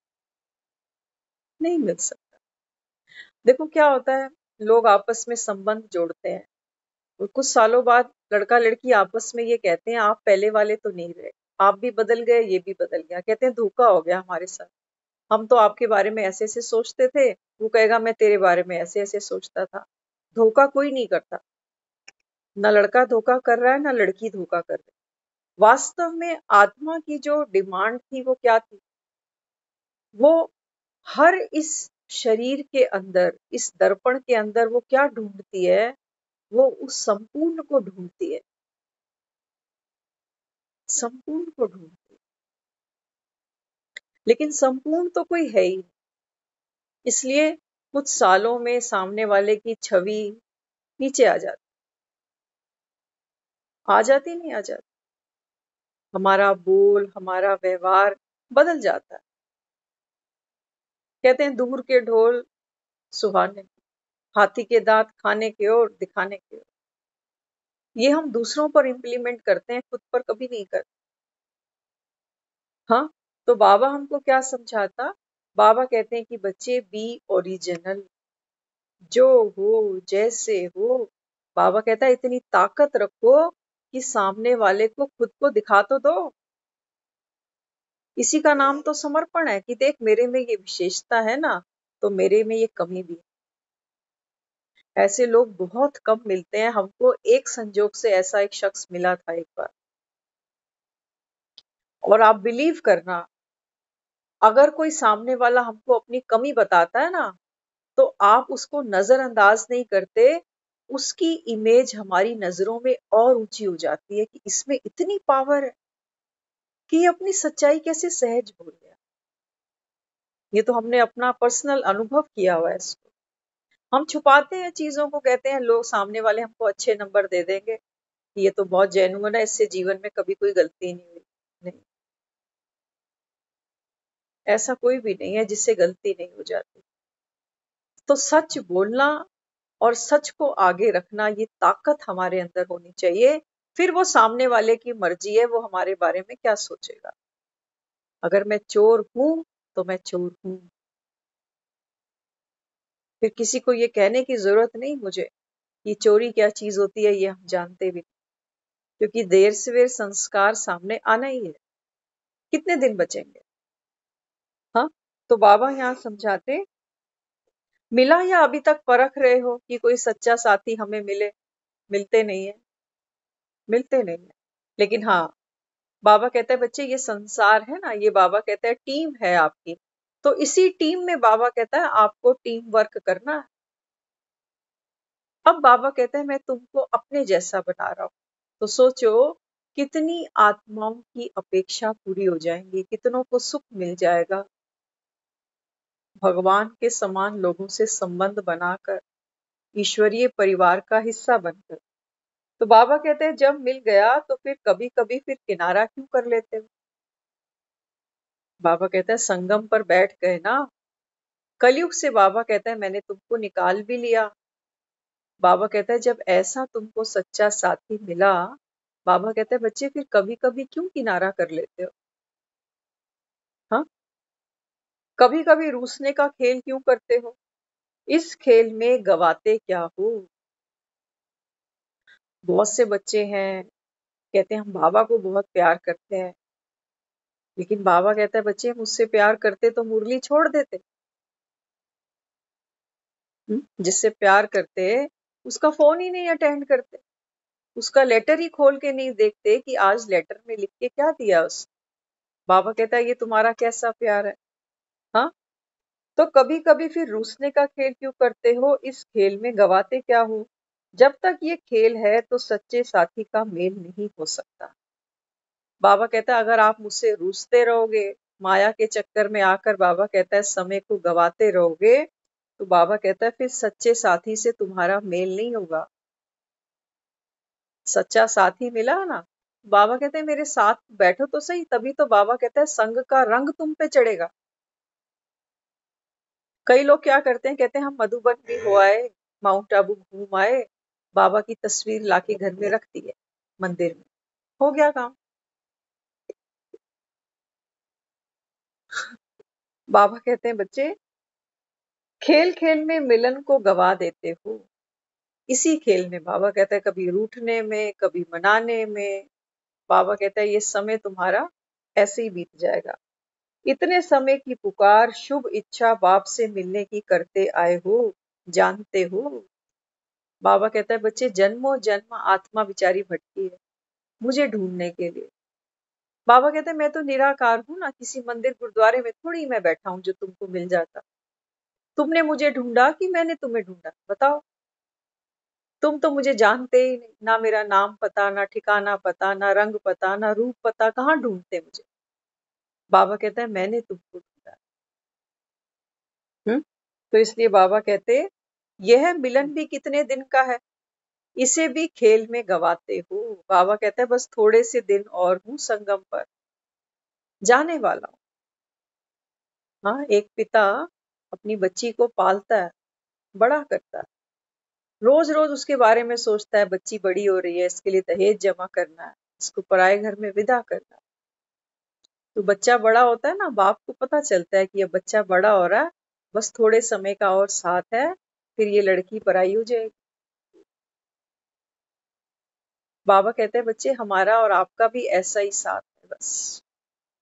नहीं मिल सकता। देखो क्या होता है, लोग आपस में संबंध जोड़ते हैं और कुछ सालों बाद लड़का लड़की आपस में ये कहते हैं आप पहले वाले तो नहीं रहे, आप भी बदल गए, ये भी बदल गया। कहते हैं धोखा हो गया हमारे साथ, हम तो आपके बारे में ऐसे ऐसे सोचते थे, वो कहेगा मैं तेरे बारे में ऐसे ऐसे सोचता था। धोखा कोई नहीं करता, ना लड़का धोखा कर रहा है ना लड़की धोखा कर रही। वास्तव में आत्मा की जो डिमांड थी वो क्या थी? वो हर इस शरीर के अंदर, इस दर्पण के अंदर वो क्या ढूंढती है? वो उस संपूर्ण को ढूंढती है, संपूर्ण को ढूंढती है। लेकिन संपूर्ण तो कोई है ही नहीं। इसलिए कुछ सालों में सामने वाले की छवि नीचे आ जाती नहीं आ जाती, हमारा बोल, हमारा व्यवहार बदल जाता है। कहते हैं दूर के ढोल सुहाने, हाथी के दांत खाने के और दिखाने के ओर। ये हम दूसरों पर इम्प्लीमेंट करते हैं, खुद पर कभी नहीं करते। हाँ, तो बाबा हमको क्या समझाता? बाबा कहते हैं कि बच्चे बी ओरिजिनल, जो हो जैसे हो। बाबा कहता है इतनी ताकत रखो कि सामने वाले को खुद को दिखा तो दो। इसी का नाम तो समर्पण है कि देख मेरे में ये विशेषता है ना, तो मेरे में ये कमी भी है। ऐसे लोग बहुत कम मिलते हैं हमको। एक संजोग से ऐसा एक शख्स मिला था एक बार, और आप बिलीव करना, अगर कोई सामने वाला हमको अपनी कमी बताता है ना, तो आप उसको नजरअंदाज नहीं करते, उसकी इमेज हमारी नजरों में और ऊंची हो जाती है कि इसमें इतनी पावर है कि ये अपनी सच्चाई कैसे सहज भूल गया। ये तो हमने अपना पर्सनल अनुभव किया हुआ है इसको। हम छुपाते हैं चीजों को, कहते हैं लोग सामने वाले हमको अच्छे नंबर दे देंगे, ये तो बहुत जेन्युइन है, इससे जीवन में कभी कोई गलती नहीं हुई। नहीं, ऐसा कोई भी नहीं है जिससे गलती नहीं हो जाती। तो सच बोलना और सच को आगे रखना, ये ताकत हमारे अंदर होनी चाहिए। फिर वो सामने वाले की मर्जी है, वो हमारे बारे में क्या सोचेगा। अगर मैं चोर हूं तो मैं चोर हूं, फिर किसी को ये कहने की जरूरत नहीं मुझे कि चोरी क्या चीज होती है, ये हम जानते भी नहीं, क्योंकि देर सवेर संस्कार सामने आना ही है। कितने दिन बचेंगे। हाँ, तो बाबा यहाँ समझाते, मिला या अभी तक परख रहे हो कि कोई सच्चा साथी हमें मिले। मिलते नहीं है, मिलते नहीं है। लेकिन हाँ, बाबा कहता है बच्चे ये संसार है ना, ये बाबा कहता है टीम है आपकी, तो इसी टीम में बाबा कहता है आपको टीम वर्क करना है। अब बाबा कहते हैं मैं तुमको अपने जैसा बना रहा हूं, तो सोचो कितनी आत्माओं की अपेक्षा पूरी हो जाएंगी, कितनों को सुख मिल जाएगा भगवान के समान लोगों से संबंध बनाकर, ईश्वरीय परिवार का हिस्सा बनकर। तो बाबा कहते हैं जब मिल गया तो फिर कभी कभी फिर किनारा क्यों कर लेते हो। बाबा कहता है संगम पर बैठ गए ना, कलयुग से बाबा कहता है मैंने तुमको निकाल भी लिया। बाबा कहता है जब ऐसा तुमको सच्चा साथी मिला, बाबा कहते हैं बच्चे फिर कभी कभी क्यों किनारा कर लेते हो। हाँ, कभी कभी रूसने का खेल क्यों करते हो, इस खेल में गवाते क्या हो। बहुत से बच्चे हैं कहते हैं हम बाबा को बहुत प्यार करते हैं, लेकिन बाबा कहता है बच्चे मुझसे प्यार करते तो मुरली छोड़ देते। जिससे प्यार करते उसका फोन ही नहीं अटेंड करते, उसका लेटर ही खोल के नहीं देखते कि आज लेटर में लिख के क्या दिया उस। बाबा कहता है ये तुम्हारा कैसा प्यार है। हाँ, तो कभी कभी फिर रूसने का खेल क्यों करते हो, इस खेल में गवाते क्या हो। जब तक ये खेल है तो सच्चे साथी का मेल नहीं हो सकता। बाबा कहता है अगर आप मुझसे रूसते रहोगे, माया के चक्कर में आकर बाबा कहता है समय को गवाते रहोगे, तो बाबा कहता है फिर सच्चे साथी से तुम्हारा मेल नहीं होगा। सच्चा साथी मिला ना, बाबा कहते हैं मेरे साथ बैठो तो सही, तभी तो बाबा कहता है संग का रंग तुम पे चढ़ेगा। कई लोग क्या करते हैं, कहते हैं हम मधुबन भी हो आए, माउंट आबू घूम आए, बाबा की तस्वीर लाके घर में रख दी है मंदिर में, हो गया काम। बाबा कहते हैं बच्चे खेल खेल में मिलन को गवा देते हो। इसी खेल में बाबा कहता है कभी रूठने में कभी मनाने में, बाबा कहता है ये समय तुम्हारा ऐसे ही बीत जाएगा। इतने समय की पुकार शुभ इच्छा बाप से मिलने की करते आए हो, जानते हो। बाबा कहता है बच्चे जन्मों जन्म आत्मा बिचारी भटकी है मुझे ढूंढने के लिए। बाबा कहते हैं मैं तो निराकार हूं ना, किसी मंदिर गुरुद्वारे में थोड़ी मैं बैठा हूं जो तुमको मिल जाता। तुमने मुझे ढूंढा कि मैंने तुम्हें ढूंढा, बताओ। तुम तो मुझे जानते ही नहीं, ना मेरा नाम पता, ना ठिकाना पता, ना रंग पता, ना रूप पता, कहाँ ढूंढते मुझे। बाबा कहता है मैंने तुमको ढूंढा। तो इसलिए बाबा कहते यह मिलन भी कितने दिन का है, इसे भी खेल में गवाते हो। बाबा कहता है बस थोड़े से दिन और हूं संगम पर, जाने वाला हूं। हाँ, एक पिता अपनी बच्ची को पालता है, बड़ा करता है, रोज रोज उसके बारे में सोचता है, बच्ची बड़ी हो रही है, इसके लिए दहेज जमा करना है, इसको पराए घर में विदा करना है। तो बच्चा बड़ा होता है ना, बाप को पता चलता है कि ये बच्चा बड़ा हो रहा है, बस थोड़े समय का और साथ है, फिर ये लड़की पराई हो जाएगी। बाबा कहते हैं बच्चे हमारा और आपका भी ऐसा ही साथ है, बस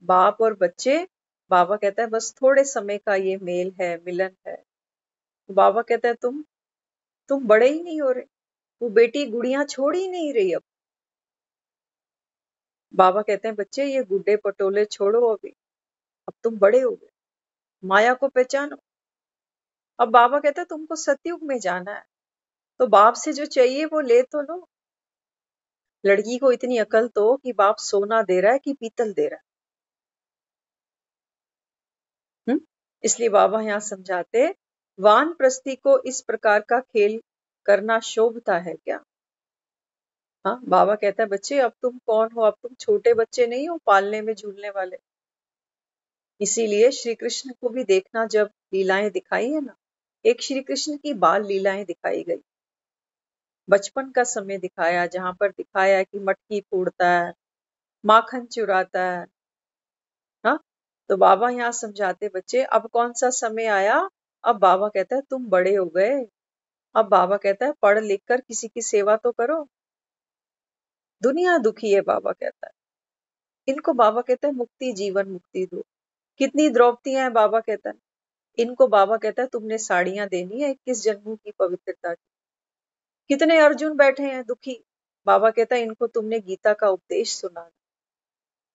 बाप और बच्चे। बाबा कहता है बस थोड़े समय का ये मेल है, मिलन है। तो बाबा कहता है तुम बड़े ही नहीं हो रहे, वो बेटी गुड़ियां छोड़ ही नहीं रही अब। बाबा कहते हैं बच्चे ये गुड्डे पटोले छोड़ो अभी, अब तुम बड़े हो गए, माया को पहचानो। अब बाबा कहता है तुमको सतयुग में जाना है, तो बाप से जो चाहिए वो ले तो लो। लड़की को इतनी अकल तो कि बाप सोना दे रहा है कि पीतल दे रहा है। इसलिए बाबा यहाँ समझाते, वानप्रस्थी को इस प्रकार का खेल करना शोभता है क्या? हाँ, बाबा कहता है बच्चे अब तुम कौन हो, अब तुम छोटे बच्चे नहीं हो पालने में झूलने वाले। इसीलिए श्री कृष्ण को भी देखना, जब लीलाएं दिखाई है ना, एक श्री कृष्ण की बाल लीलाएं दिखाई गई, बचपन का समय दिखाया, जहां पर दिखाया कि मटकी फोड़ता है, माखन चुराता है। हाँ, तो बाबा यहाँ समझाते बच्चे अब कौन सा समय आया। अब बाबा कहता है तुम बड़े हो गए। अब बाबा कहता है पढ़ लिख कर किसी की सेवा तो करो। दुनिया दुखी है, बाबा कहता है। इनको बाबा कहता है मुक्ति, जीवन मुक्ति दो। कितनी द्रौपदियां हैं, बाबा कहता है। इनको बाबा कहता है तुमने साड़ियां देनी है 21 जन्मों की पवित्रता की। कितने अर्जुन बैठे हैं दुखी, बाबा कहता है इनको तुमने गीता का उपदेश सुना।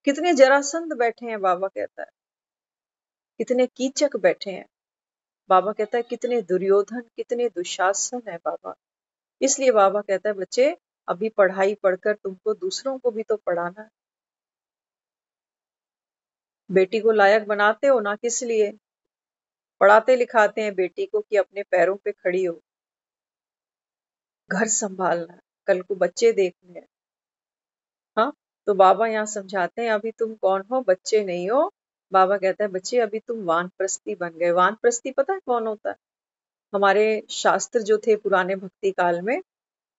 कितने जरासंध बैठे हैं, बाबा कहता है। कितने कीचक बैठे हैं, बाबा कहता है। कितने दुर्योधन, कितने दुशासन है बाबा। इसलिए बाबा कहता है बच्चे अभी पढ़ाई पढ़कर तुमको दूसरों को भी तो पढ़ाना है। बेटी को लायक बनाते हो ना, किस लिए? पढ़ाते लिखाते हैं बेटी को कि अपने पैरों पे खड़ी हो, घर संभालना है, कल को बच्चे देखने हैं। हाँ, तो बाबा यहाँ समझाते हैं अभी तुम कौन हो, बच्चे नहीं हो। बाबा कहता है बच्चे अभी तुम वानप्रस्थी बन गए। वानप्रस्थी पता है कौन होता है? हमारे शास्त्र जो थे पुराने भक्ति काल में,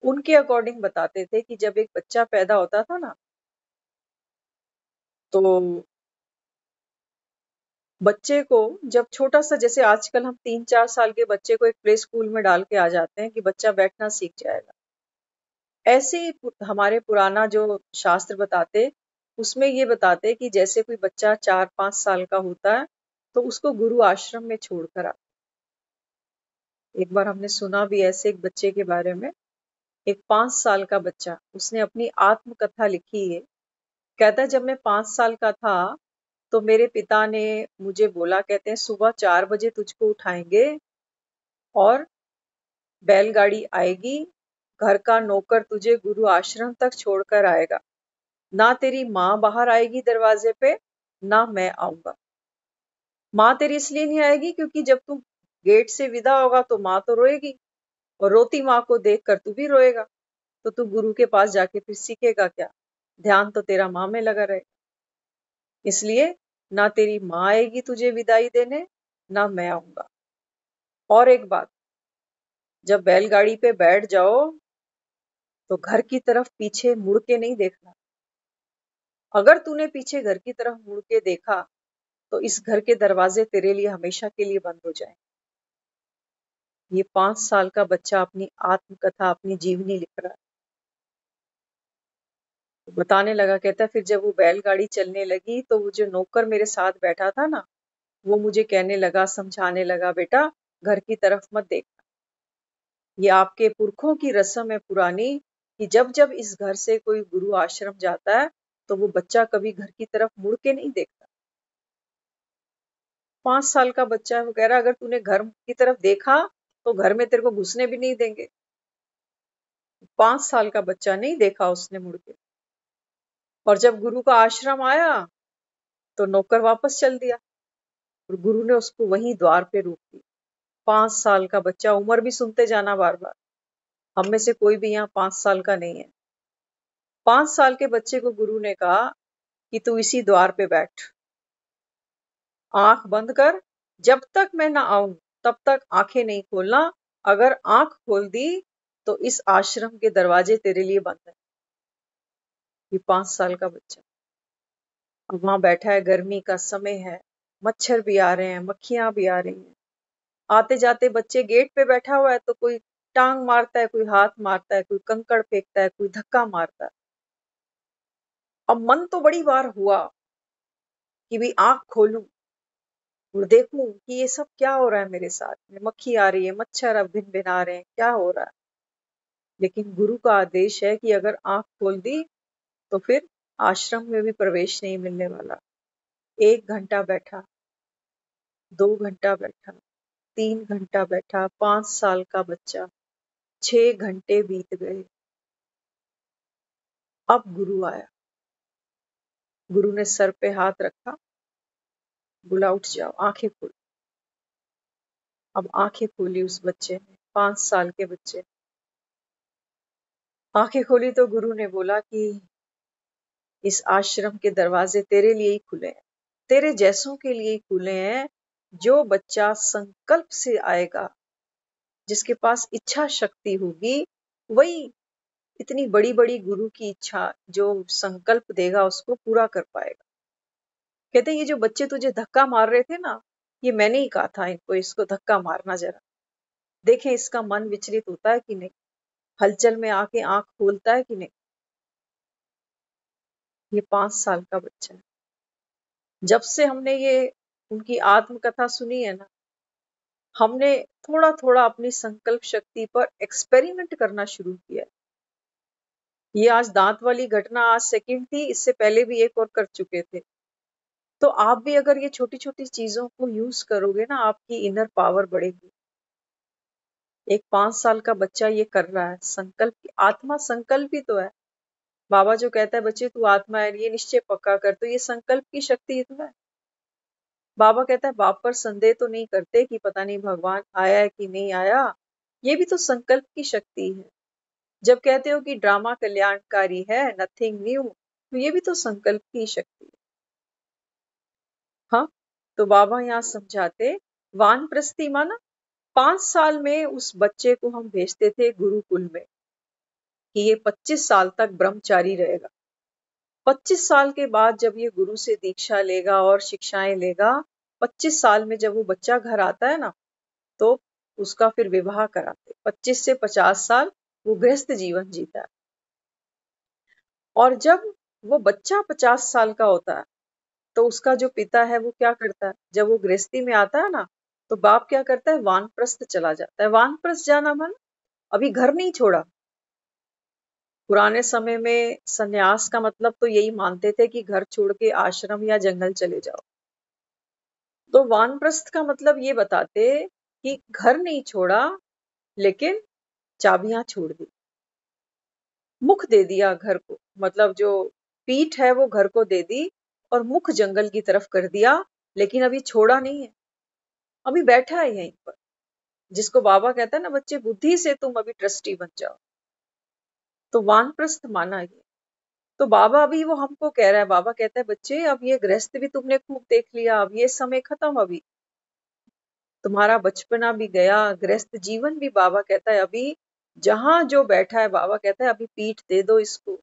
उनके अकॉर्डिंग बताते थे कि जब एक बच्चा पैदा होता था ना, तो बच्चे को जब छोटा सा, जैसे आजकल हम 3-4 साल के बच्चे को एक प्ले स्कूल में डाल के आ जाते हैं कि बच्चा बैठना सीख जाएगा, ऐसे ही हमारे पुराना जो शास्त्र बताते, उसमें ये बताते कि जैसे कोई बच्चा 4-5 साल का होता है तो उसको गुरु आश्रम में छोड़कर आता। एक बार हमने सुना भी ऐसे एक बच्चे के बारे में, एक 5 साल का बच्चा, उसने अपनी आत्मकथा लिखी है। कहता है जब मैं 5 साल का था तो मेरे पिता ने मुझे बोला, कहते हैं सुबह 4 बजे तुझको उठाएंगे और बैलगाड़ी आएगी, घर का नौकर तुझे गुरु आश्रम तक छोड़कर आएगा। ना तेरी माँ बाहर आएगी दरवाजे पे, ना मैं आऊंगा। माँ तेरी इसलिए नहीं आएगी क्योंकि जब तू गेट से विदा होगा तो माँ तो रोएगी, और रोती माँ को देखकर तू भी रोएगा, तो तू गुरु के पास जाके फिर सीखेगा क्या? ध्यान तो तेरा माँ में लगा रहेगा। इसलिए ना तेरी माँ आएगी तुझे विदाई देने, ना मैं आऊंगा। और एक बात, जब बैलगाड़ी पे बैठ जाओ तो घर की तरफ पीछे मुड़ के नहीं देखना। अगर तूने पीछे घर की तरफ मुड़ के देखा तो इस घर के दरवाजे तेरे लिए हमेशा के लिए बंद हो जाएं। ये 5 साल का बच्चा अपनी आत्मकथा, अपनी जीवनी लिख रहा है। तो बताने लगा, कहता है फिर जब वो बैलगाड़ी चलने लगी तो वो जो नौकर मेरे साथ बैठा था ना, वो मुझे कहने लगा, समझाने लगा, बेटा घर की तरफ मत देखना। ये आपके पुरखों की रस्म है पुरानी कि जब जब इस घर से कोई गुरु आश्रम जाता है तो वो बच्चा कभी घर की तरफ मुड़ के नहीं देखता। 5 साल का बच्चा है, वो कह रहा अगर तूने घर की तरफ देखा तो घर में तेरे को घुसने भी नहीं देंगे। 5 साल का बच्चा नहीं देखा उसने मुड़ के। और जब गुरु का आश्रम आया तो नौकर वापस चल दिया और गुरु ने उसको वहीं द्वार पे रोक दिया। 5 साल का बच्चा, उम्र भी सुनते जाना बार बार। हम में से कोई भी यहाँ 5 साल का नहीं है। 5 साल के बच्चे को गुरु ने कहा कि तू इसी द्वार पे बैठ, आंख बंद कर, जब तक मैं ना आऊं तब तक आंखें नहीं खोलना। अगर आंख खोल दी तो इस आश्रम के दरवाजे तेरे लिए बंद है। ये 5 साल का बच्चा अब वहां बैठा है, गर्मी का समय है, मच्छर भी आ रहे हैं, मक्खियां भी आ रही हैं। आते जाते बच्चे, गेट पे बैठा हुआ है तो कोई टांग मारता है, कोई हाथ मारता है, कोई कंकड़ फेंकता है, कोई धक्का मारता है। अब मन तो बड़ी बार हुआ कि भी आंख खोलूं और देखूं कि ये सब क्या हो रहा है मेरे साथ में, मक्खी आ रही है, मच्छर अब भिन भिन आ रहे हैं, क्या हो रहा है। लेकिन गुरु का आदेश है कि अगर आंख खोल दी तो फिर आश्रम में भी प्रवेश नहीं मिलने वाला। 1 घंटा बैठा, 2 घंटा बैठा, 3 घंटा बैठा। 5 साल का बच्चा, 6 घंटे बीत गए। अब गुरु आया। गुरु ने सर पे हाथ रखा, बोला उठ जाओ, आंखें खोल। अब आंखें खोली उस बच्चे ने, 5 साल के बच्चे ने। आंखें खोली तो गुरु ने बोला कि इस आश्रम के दरवाजे तेरे लिए ही खुले हैं, तेरे जैसों के लिए ही खुले हैं। जो बच्चा संकल्प से आएगा, जिसके पास इच्छा शक्ति होगी, वही इतनी बड़ी बड़ी गुरु की इच्छा जो संकल्प देगा उसको पूरा कर पाएगा। कहते हैं ये जो बच्चे तुझे धक्का मार रहे थे ना, ये मैंने ही कहा था इनको, इसको धक्का मारना जरा, देखें इसका मन विचलित होता है कि नहीं, हलचल में आके आंख खोलता है कि नहीं। ये 5 साल का बच्चा है। जब से हमने ये उनकी आत्मकथा सुनी है ना, हमने थोड़ा थोड़ा अपनी संकल्प शक्ति पर एक्सपेरिमेंट करना शुरू किया है। ये आज दांत वाली घटना आज सेकंड थी, इससे पहले भी एक और कर चुके थे। तो आप भी अगर ये छोटी छोटी चीजों को यूज करोगे ना, आपकी इनर पावर बढ़ेगी। एक 5 साल का बच्चा ये कर रहा है, संकल्प की आत्मा संकल्प ही तो है। बाबा जो कहता है बच्चे तू आत्मा है, ये निश्चय पक्का कर, तो ये संकल्प की शक्ति ही तो है। बाबा कहता है बाप पर संदेह तो नहीं करते कि पता नहीं भगवान आया है कि नहीं आया, ये भी तो संकल्प की शक्ति है। जब कहते हो कि ड्रामा कल्याणकारी है, नथिंग न्यू, तो ये भी तो संकल्प की शक्ति है। हाँ, तो बाबा यहाँ समझाते वानप्रस्थी माना 5 साल में उस बच्चे को हम भेजते थे गुरुकुल में कि ये 25 साल तक ब्रह्मचारी रहेगा। 25 साल के बाद जब ये गुरु से दीक्षा लेगा और शिक्षाएं लेगा, 25 साल में जब वो बच्चा घर आता है ना, तो उसका फिर विवाह कराते। 25 से 50 साल वो गृहस्थ जीवन जीता है। और जब वो बच्चा 50 साल का होता है, तो उसका जो पिता है वो क्या करता है, जब वो गृहस्थी में आता है ना, तो बाप क्या करता है, वानप्रस्थ चला जाता है। वानप्रस्थ जाना मन अभी घर नहीं छोड़ा। पुराने समय में सन्यास का मतलब तो यही मानते थे कि घर छोड़ के आश्रम या जंगल चले जाओ। तो वानप्रस्थ का मतलब ये बताते कि घर नहीं छोड़ा, लेकिन चाबियां छोड़ दी, मुख दे दिया घर को, मतलब जो पीठ है वो घर को दे दी और मुख जंगल की तरफ कर दिया, लेकिन अभी छोड़ा नहीं है, अभी बैठा है यहीं पर। जिसको बाबा कहता है ना बच्चे, बुद्धि से तुम अभी ट्रस्टी बन जाओ, तो वानप्रस्थ माना ये। तो बाबा अभी वो हमको कह रहा है, बाबा कहता है बच्चे अब ये गृहस्थ भी तुमने खूब देख लिया, अब ये समय खत्म, अभी तुम्हारा बचपना भी गया, गृहस्थ जीवन भी। बाबा कहता है अभी जहां जो बैठा है, बाबा कहता है अभी पीठ दे दो इसको।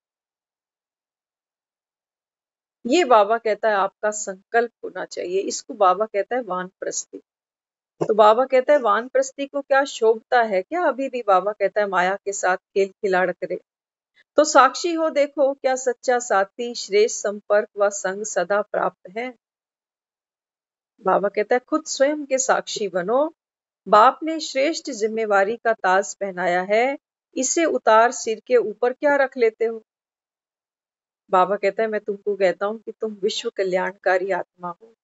ये बाबा कहता है आपका संकल्प होना चाहिए, इसको बाबा कहता है वानप्रस्थी। तो बाबा कहता है वानप्रस्थी को क्या शोभता है क्या, अभी भी बाबा कहता है माया के साथ खेल खिलाड़ करे। तो साक्षी हो देखो क्या सच्चा साथी, श्रेष्ठ संपर्क व संग सदा प्राप्त है। बाबा कहता है खुद स्वयं के साक्षी बनो। बाप ने श्रेष्ठ जिम्मेवारी का ताज पहनाया है, इसे उतार सिर के ऊपर क्या रख लेते हो। बाबा कहता है मैं तुमको कहता हूं कि तुम विश्व कल्याणकारी आत्मा हो,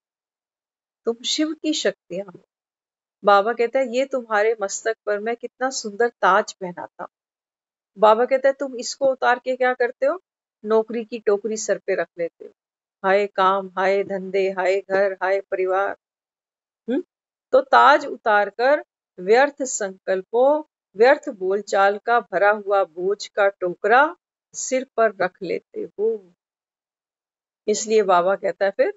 तुम शिव की शक्तियां हो। बाबा कहता है ये तुम्हारे मस्तक पर मैं कितना सुंदर ताज पहनाता हूं। बाबा कहता है तुम इसको उतार के क्या करते हो, नौकरी की टोकरी सर पे रख लेते हो। हाय काम, हाय धंधे, हाय घर, हाय परिवार। तो ताज उतार कर व्यर्थ संकल्पों, व्यर्थ बोलचाल का भरा हुआ बोझ का टोकरा सिर पर रख लेते हो। इसलिए बाबा कहता है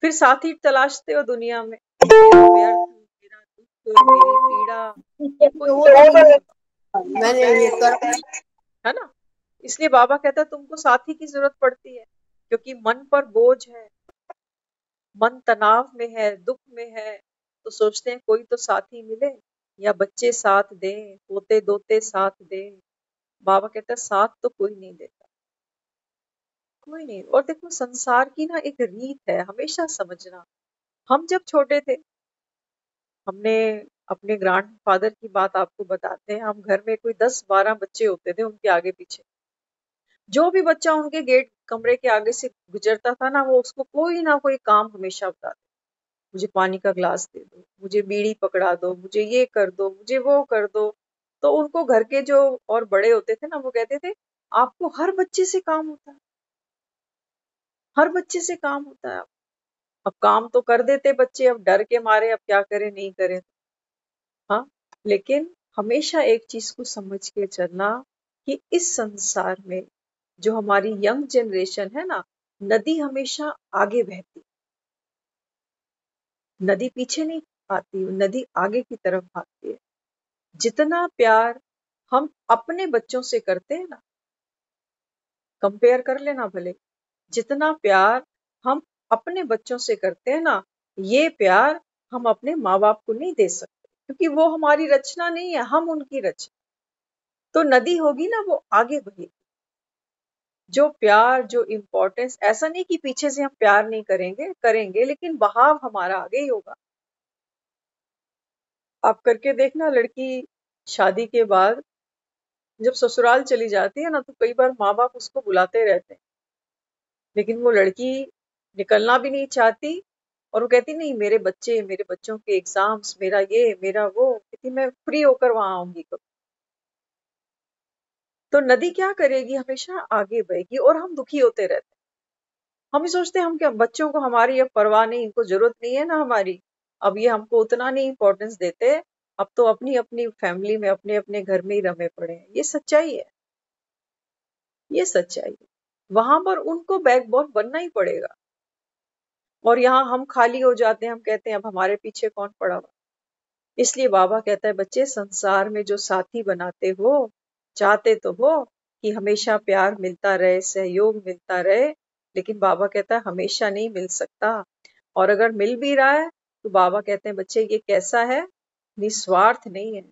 फिर साथी तलाशते हो दुनिया में, मेरा व्यर्थ, मेरा दुख, मेरी पीड़ा, ये कोई नहीं सुनता, मैंने ये कर है ना। इसलिए बाबा कहता है तुमको साथी की जरूरत पड़ती है, क्योंकि मन पर बोझ है, मन तनाव में है, दुख में है, तो सोचते हैं कोई तो साथी मिले, या बच्चे साथ दें, पोते दोते साथ दें। बाबा कहता है साथ तो कोई नहीं देता, कोई नहीं। और देखो संसार की ना एक रीत है, हमेशा समझना। हम जब छोटे थे, हमने अपने ग्रैंड फादर की बात आपको बताते हैं, हम घर में कोई 10-12 बच्चे होते थे, उनके आगे पीछे जो भी बच्चा उनके गेट कमरे के आगे से गुजरता था ना, वो उसको कोई ना कोई काम हमेशा बताते। मुझे पानी का ग्लास दे दो, मुझे बीड़ी पकड़ा दो, मुझे ये कर दो, मुझे वो कर दो। तो उनको घर के जो और बड़े होते थे ना, वो कहते थे आपको हर बच्चे से काम होता है, हर बच्चे से काम होता है। अब काम तो कर देते बच्चे, अब डर के मारे अब क्या करें नहीं करें। हाँ, लेकिन हमेशा एक चीज को समझ के चलना कि इस संसार में जो हमारी यंग जनरेशन है ना, नदी हमेशा आगे बहती, नदी पीछे नहीं आती, नदी आगे की तरफ भागती है। जितना प्यार हम अपने बच्चों से करते हैं ना, कंपेयर कर लेना भले, जितना प्यार हम अपने बच्चों से करते हैं ना, ये प्यार हम अपने माँ बाप को नहीं दे सकते, क्योंकि वो हमारी रचना नहीं है, हम उनकी रचना। तो नदी होगी ना, वो आगे बहेगी। जो प्यार, जो इम्पोर्टेंस, ऐसा नहीं कि पीछे से हम प्यार नहीं करेंगे, करेंगे, लेकिन बहाव हमारा आगे ही होगा। आप करके देखना, लड़की शादी के बाद जब ससुराल चली जाती है ना, तो कई बार माँ बाप उसको बुलाते रहते हैं, लेकिन वो लड़की निकलना भी नहीं चाहती, और वो कहती नहीं, मेरे बच्चे, मेरे बच्चों के एग्जाम्स, मेरा ये मेरा वो, कहती मैं फ्री होकर वहां आऊंगी कब। तो नदी क्या करेगी, हमेशा आगे बहेगी, और हम दुखी होते रहते हैं। हम ही सोचते हैं हम क्या, बच्चों को हमारी अब परवाह नहीं, इनको जरूरत नहीं है ना हमारी, अब ये हमको उतना नहीं इंपॉर्टेंस देते, अब तो अपनी अपनी फैमिली में, अपने अपने घर में ही रमे पड़े हैं। ये सच्चाई है, ये सच्चाई है। वहां पर उनको बैकबोन बनना ही पड़ेगा, और यहाँ हम खाली हो जाते हैं, हम कहते हैं अब हमारे पीछे कौन पड़ा हुआ। इसलिए बाबा कहता है बच्चे, संसार में जो साथी बनाते हो, चाहते तो हो कि हमेशा प्यार मिलता रहे, सहयोग मिलता रहे, लेकिन बाबा कहता है हमेशा नहीं मिल सकता। और अगर मिल भी रहा है तो बाबा कहते हैं बच्चे, ये कैसा है, निस्वार्थ नहीं है,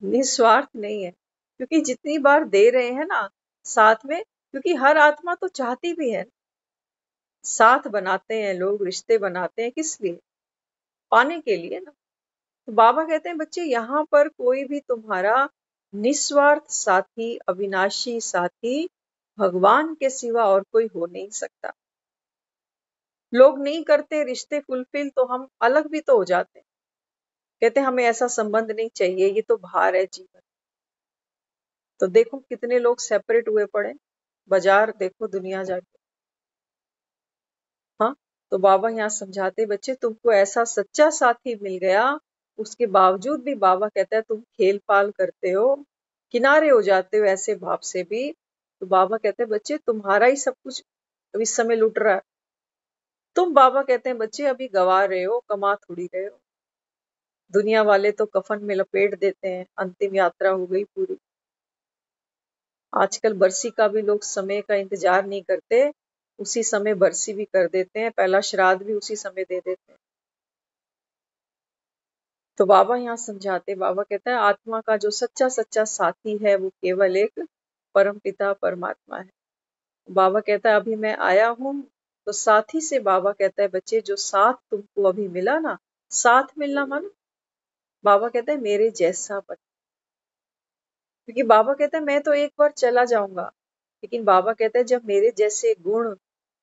निस्वार्थ नहीं है। क्योंकि जितनी बार दे रहे हैं ना साथ में, क्योंकि हर आत्मा तो चाहती भी है, साथ बनाते हैं लोग, रिश्ते बनाते हैं, किस लिए, पाने के लिए ना। तो बाबा कहते हैं बच्चे, यहाँ पर कोई भी तुम्हारा निस्वार्थ साथी, अविनाशी साथी भगवान के सिवा और कोई हो नहीं सकता। लोग नहीं करते रिश्ते फुलफिल, तो हम अलग भी तो हो जाते हैं, कहते हैं हमें ऐसा संबंध नहीं चाहिए, ये तो भार है जीवन। तो देखो कितने लोग सेपरेट हुए पड़े, बाजार देखो, दुनिया जाके। हाँ, तो बाबा यहाँ समझाते बच्चे, तुमको ऐसा सच्चा साथी मिल गया, उसके बावजूद भी बाबा कहता है तुम खेल पाल करते हो, किनारे हो जाते हो ऐसे भाव से भी। तो बाबा कहते हैं बच्चे, तुम्हारा ही सब कुछ अब इस समय लुट रहा है। तुम, बाबा कहते हैं बच्चे, अभी गवा रहे हो, कमा थोड़ी रहे हो। दुनिया वाले तो कफन में लपेट देते हैं, अंतिम यात्रा हो गई पूरी। आजकल बरसी का भी लोग समय का इंतजार नहीं करते, उसी समय बरसी भी कर देते हैं, पहला श्राद्ध भी उसी समय दे देते हैं। तो बाबा यहाँ समझाते, बाबा कहता है आत्मा का जो सच्चा सच्चा साथी है, वो केवल एक परम पिता परमात्मा है। बाबा कहता है अभी मैं आया हूँ, तो साथी से बाबा कहता है बच्चे, जो साथ तुमको अभी मिला ना, साथ मिलना मानो, बाबा कहता है मेरे जैसा बन। क्योंकि बाबा कहता है मैं तो एक बार चला जाऊंगा, लेकिन बाबा कहता है जब मेरे जैसे गुण,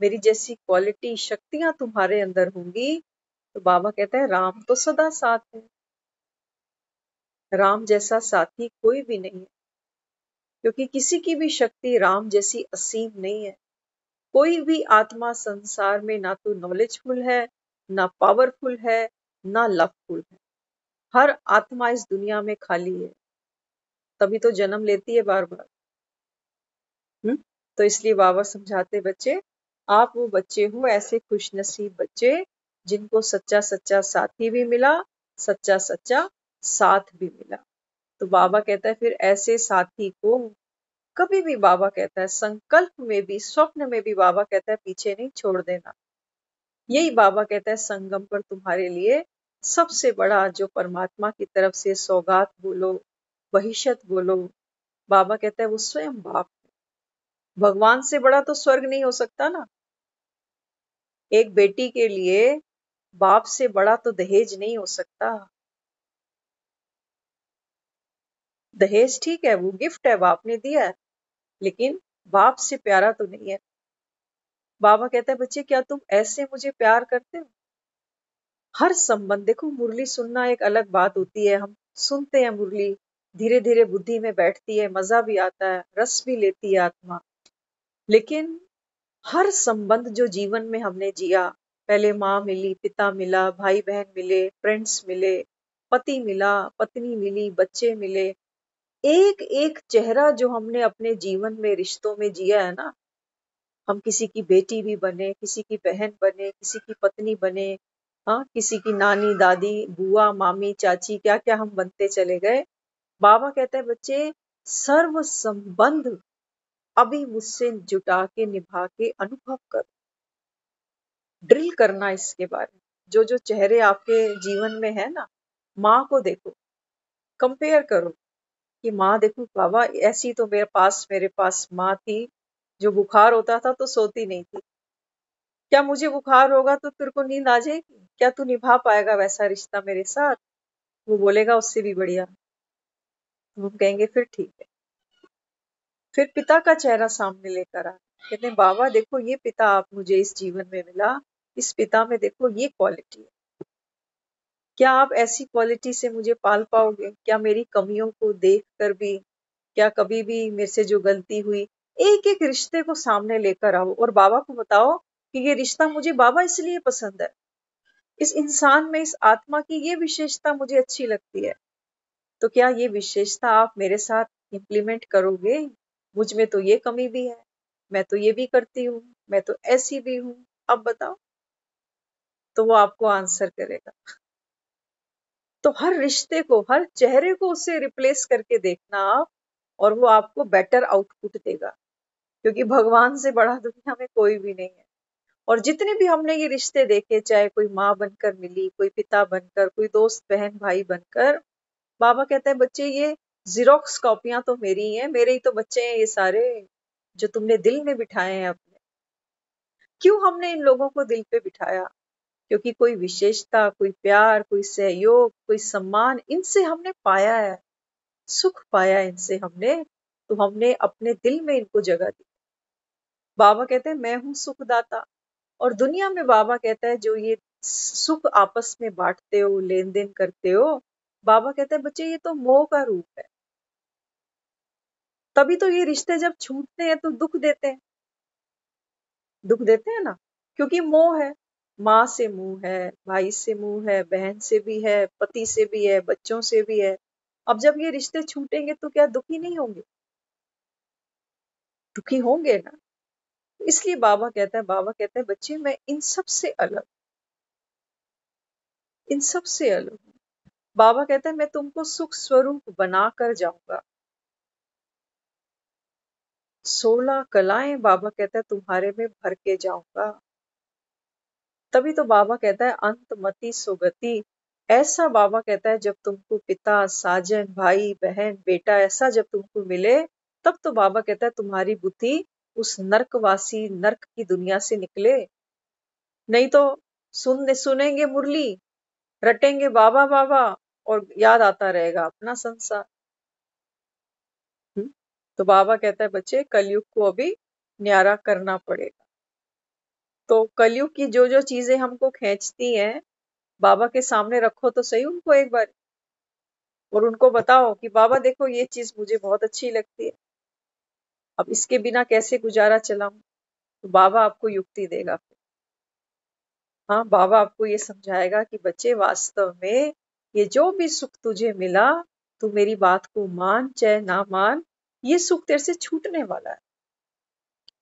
मेरी जैसी क्वालिटी, शक्तियां तुम्हारे अंदर होंगी, तो बाबा कहता है राम तो सदा साथ है। राम जैसा साथी कोई भी नहीं है, क्योंकि किसी की भी शक्ति राम जैसी असीम नहीं है। कोई भी आत्मा संसार में ना तो नॉलेजफुल है, ना पावरफुल है, ना लवफुल है। हर आत्मा इस दुनिया में खाली है, तभी तो जन्म लेती है बार बार। तो इसलिए बाबा समझाते बच्चे, आप वो बच्चे हो, ऐसे खुशनसीब बच्चे जिनको सच्चा सच्चा साथी भी मिला, सच्चा सच्चा साथ भी मिला। तो बाबा कहता है फिर ऐसे साथी को कभी भी, बाबा कहता है संकल्प में भी, स्वप्न में भी, बाबा कहता है पीछे नहीं छोड़ देना। यही बाबा कहता है संगम पर तुम्हारे लिए सबसे बड़ा जो परमात्मा की तरफ से सौगात बोलो, बहिशत बोलो, बाबा कहता है वो स्वयं बाप। भगवान से बड़ा तो स्वर्ग नहीं हो सकता ना। एक बेटी के लिए बाप से बड़ा तो दहेज नहीं हो सकता। दहेज ठीक है, वो गिफ्ट है, बाप ने दिया है, लेकिन बाप से प्यारा तो नहीं है। बाबा कहता है बच्चे, क्या तुम ऐसे मुझे प्यार करते हो? हर संबंध, देखो मुरली सुनना एक अलग बात होती है, हम सुनते हैं मुरली, धीरे धीरे बुद्धि में बैठती है, मजा भी आता है, रस भी लेती है आत्मा। लेकिन हर संबंध जो जीवन में हमने जिया, पहले माँ मिली, पिता मिला, भाई बहन मिले, फ्रेंड्स मिले, पति मिला, पत्नी मिली, बच्चे मिले, एक एक चेहरा जो हमने अपने जीवन में रिश्तों में जिया है ना, हम किसी की बेटी भी बने, किसी की बहन बने, किसी की पत्नी बने, हाँ, किसी की नानी, दादी, बुआ, मामी, चाची, क्या क्या हम बनते चले गए। बाबा कहते हैं बच्चे, सर्व संबंध अभी मुझसे जुटा के निभा के अनुभव करो, ड्रिल करना इसके बारे में। जो जो चेहरे आपके जीवन में है ना, माँ को देखो, कंपेयर करो कि माँ देखो बाबा ऐसी तो मेरे पास माँ थी, जो बुखार होता था तो सोती नहीं थी। क्या मुझे बुखार होगा तो तेरे को नींद आ जाएगी? क्या तू निभा पाएगा वैसा रिश्ता मेरे साथ? वो बोलेगा उससे भी बढ़िया। तो हम कहेंगे फिर ठीक है। फिर पिता का चेहरा सामने लेकर आ, कहते हैं बाबा देखो ये पिता आप मुझे इस जीवन में मिला, इस पिता में देखो ये क्वालिटी है, क्या आप ऐसी क्वालिटी से मुझे पाल पाओगे? क्या मेरी कमियों को देख कर भी, क्या कभी भी मेरे से जो गलती हुई, एक एक रिश्ते को सामने लेकर आओ और बाबा को बताओ कि ये रिश्ता मुझे बाबा इसलिए पसंद है, इस इंसान में, इस आत्मा की ये विशेषता मुझे अच्छी लगती है, तो क्या ये विशेषता आप मेरे साथ इम्प्लीमेंट करोगे? मुझ में तो ये कमी भी है, मैं तो ये भी करती हूँ, मैं तो ऐसी भी हूँ, अब बताओ। तो वो आपको आंसर करेगा। तो हर रिश्ते को, हर चेहरे को उससे रिप्लेस करके देखना आप, और वो आपको बेटर आउटपुट देगा, क्योंकि भगवान से बड़ा दुनिया में कोई भी नहीं है। और जितने भी हमने ये रिश्ते देखे, चाहे कोई माँ बनकर मिली, कोई पिता बनकर, कोई दोस्त बहन भाई बनकर, बाबा कहते हैं बच्चे ये जीरोक्स कॉपियां तो मेरी ही हैं, मेरे ही तो बच्चे हैं ये सारे, जो तुमने दिल में बिठाए हैं अपने। क्यों हमने इन लोगों को दिल पे बिठाया? क्योंकि कोई विशेषता, कोई प्यार, कोई सहयोग, कोई सम्मान इनसे हमने पाया है, सुख पाया इनसे हमने, तो हमने अपने दिल में इनको जगह दी। बाबा कहते हैं मैं हूं सुखदाता। और दुनिया में बाबा कहता है जो ये सुख आपस में बांटते हो, लेन देन करते हो, बाबा कहते हैं बच्चे ये तो मोह का रूप है। तभी तो ये रिश्ते जब छूटते हैं तो दुख देते हैं, दुख देते हैं ना, क्योंकि मोह है। माँ से मुंह है, भाई से मुंह है, बहन से भी है, पति से भी है, बच्चों से भी है। अब जब ये रिश्ते छूटेंगे तो क्या दुखी नहीं होंगे? दुखी होंगे ना। इसलिए बाबा कहता है बच्चे मैं इन सब से अलग, इन सब से अलग हूं। बाबा कहता है मैं तुमको सुख स्वरूप बना कर जाऊंगा। 16 कलाएं बाबा कहता है तुम्हारे में भर के जाऊंगा। तभी तो बाबा कहता है अंत मति सुगति। ऐसा बाबा कहता है जब तुमको पिता, साजन, भाई, बहन, बेटा ऐसा जब तुमको मिले, तब तो बाबा कहता है तुम्हारी बुद्धि उस नर्कवासी नर्क की दुनिया से निकले। नहीं तो सुनेंगे मुरली, रटेंगे बाबा बाबा, और याद आता रहेगा अपना संसार। तो बाबा कहता है बच्चे कलयुग को अभी न्यारा करना पड़ेगा। तो कलयुग की जो जो चीजें हमको खींचती हैं, बाबा के सामने रखो तो सही उनको एक बार, और उनको बताओ कि बाबा देखो ये चीज मुझे बहुत अच्छी लगती है, अब इसके बिना कैसे गुजारा चलाऊं? तो बाबा आपको युक्ति देगा फिर। हाँ, बाबा आपको ये समझाएगा कि बच्चे वास्तव में ये जो भी सुख तुझे मिला, तू मेरी बात को मान चाहे ना मान, ये सुख तेरे से छूटने वाला है,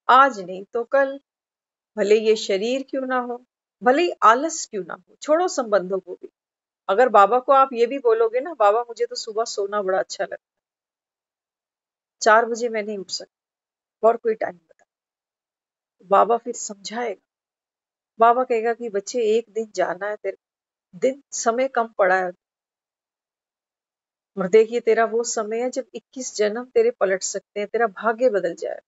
आज नहीं तो कल। भले ये शरीर क्यों ना हो, भले ही आलस क्यों ना हो, छोड़ो संबंधों को भी। अगर बाबा को आप ये भी बोलोगे ना, बाबा मुझे तो सुबह सोना बड़ा अच्छा लगता है, 4 बजे मैं नहीं उठ सकती, और कोई टाइम बता, बाबा फिर समझाएगा। बाबा कहेगा कि बच्चे एक दिन जाना है तेरे, दिन समय कम पड़ा है, और देखिए तेरा वो समय है जब 21 जन्म तेरे पलट सकते हैं, तेरा भाग्य बदल जाए।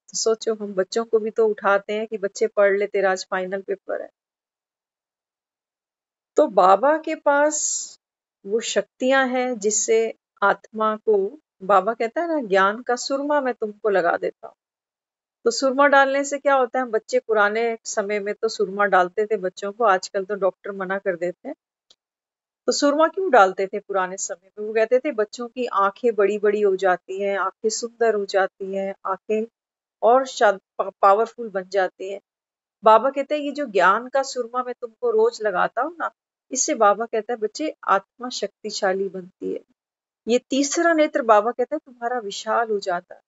तो सोचो हम बच्चों को भी तो उठाते हैं कि बच्चे पढ़ ले, तेरा आज फाइनल पेपर है। तो बाबा के पास वो शक्तियां हैं जिससे आत्मा को, बाबा कहता है ना ज्ञान का सुरमा मैं तुमको लगा देता हूँ। तो सुरमा डालने से क्या होता है, बच्चे पुराने समय में तो सुरमा डालते थे बच्चों को, आजकल तो डॉक्टर मना कर देते हैं। तो सुरमा क्यों डालते थे पुराने समय में? वो कहते थे बच्चों की आंखें बड़ी बड़ी हो जाती हैं, आंखें सुंदर हो जाती हैं, आंखें और पावरफुल बन जाती हैं। बाबा कहते हैं ये जो ज्ञान का सुरमा मैं तुमको रोज लगाता हूँ ना, इससे बाबा कहता है बच्चे आत्मा शक्तिशाली बनती है। ये तीसरा नेत्र बाबा कहता है तुम्हारा विशाल हो जाता है,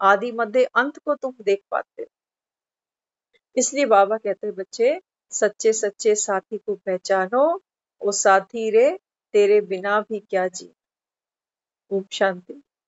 आदि मध्य अंत को तुम देख पाते हो। इसलिए बाबा कहते हैं बच्चे सच्चे सच्चे साथी को पहचानो, वो साथी रे तेरे बिना भी क्या जी। ओम शांति।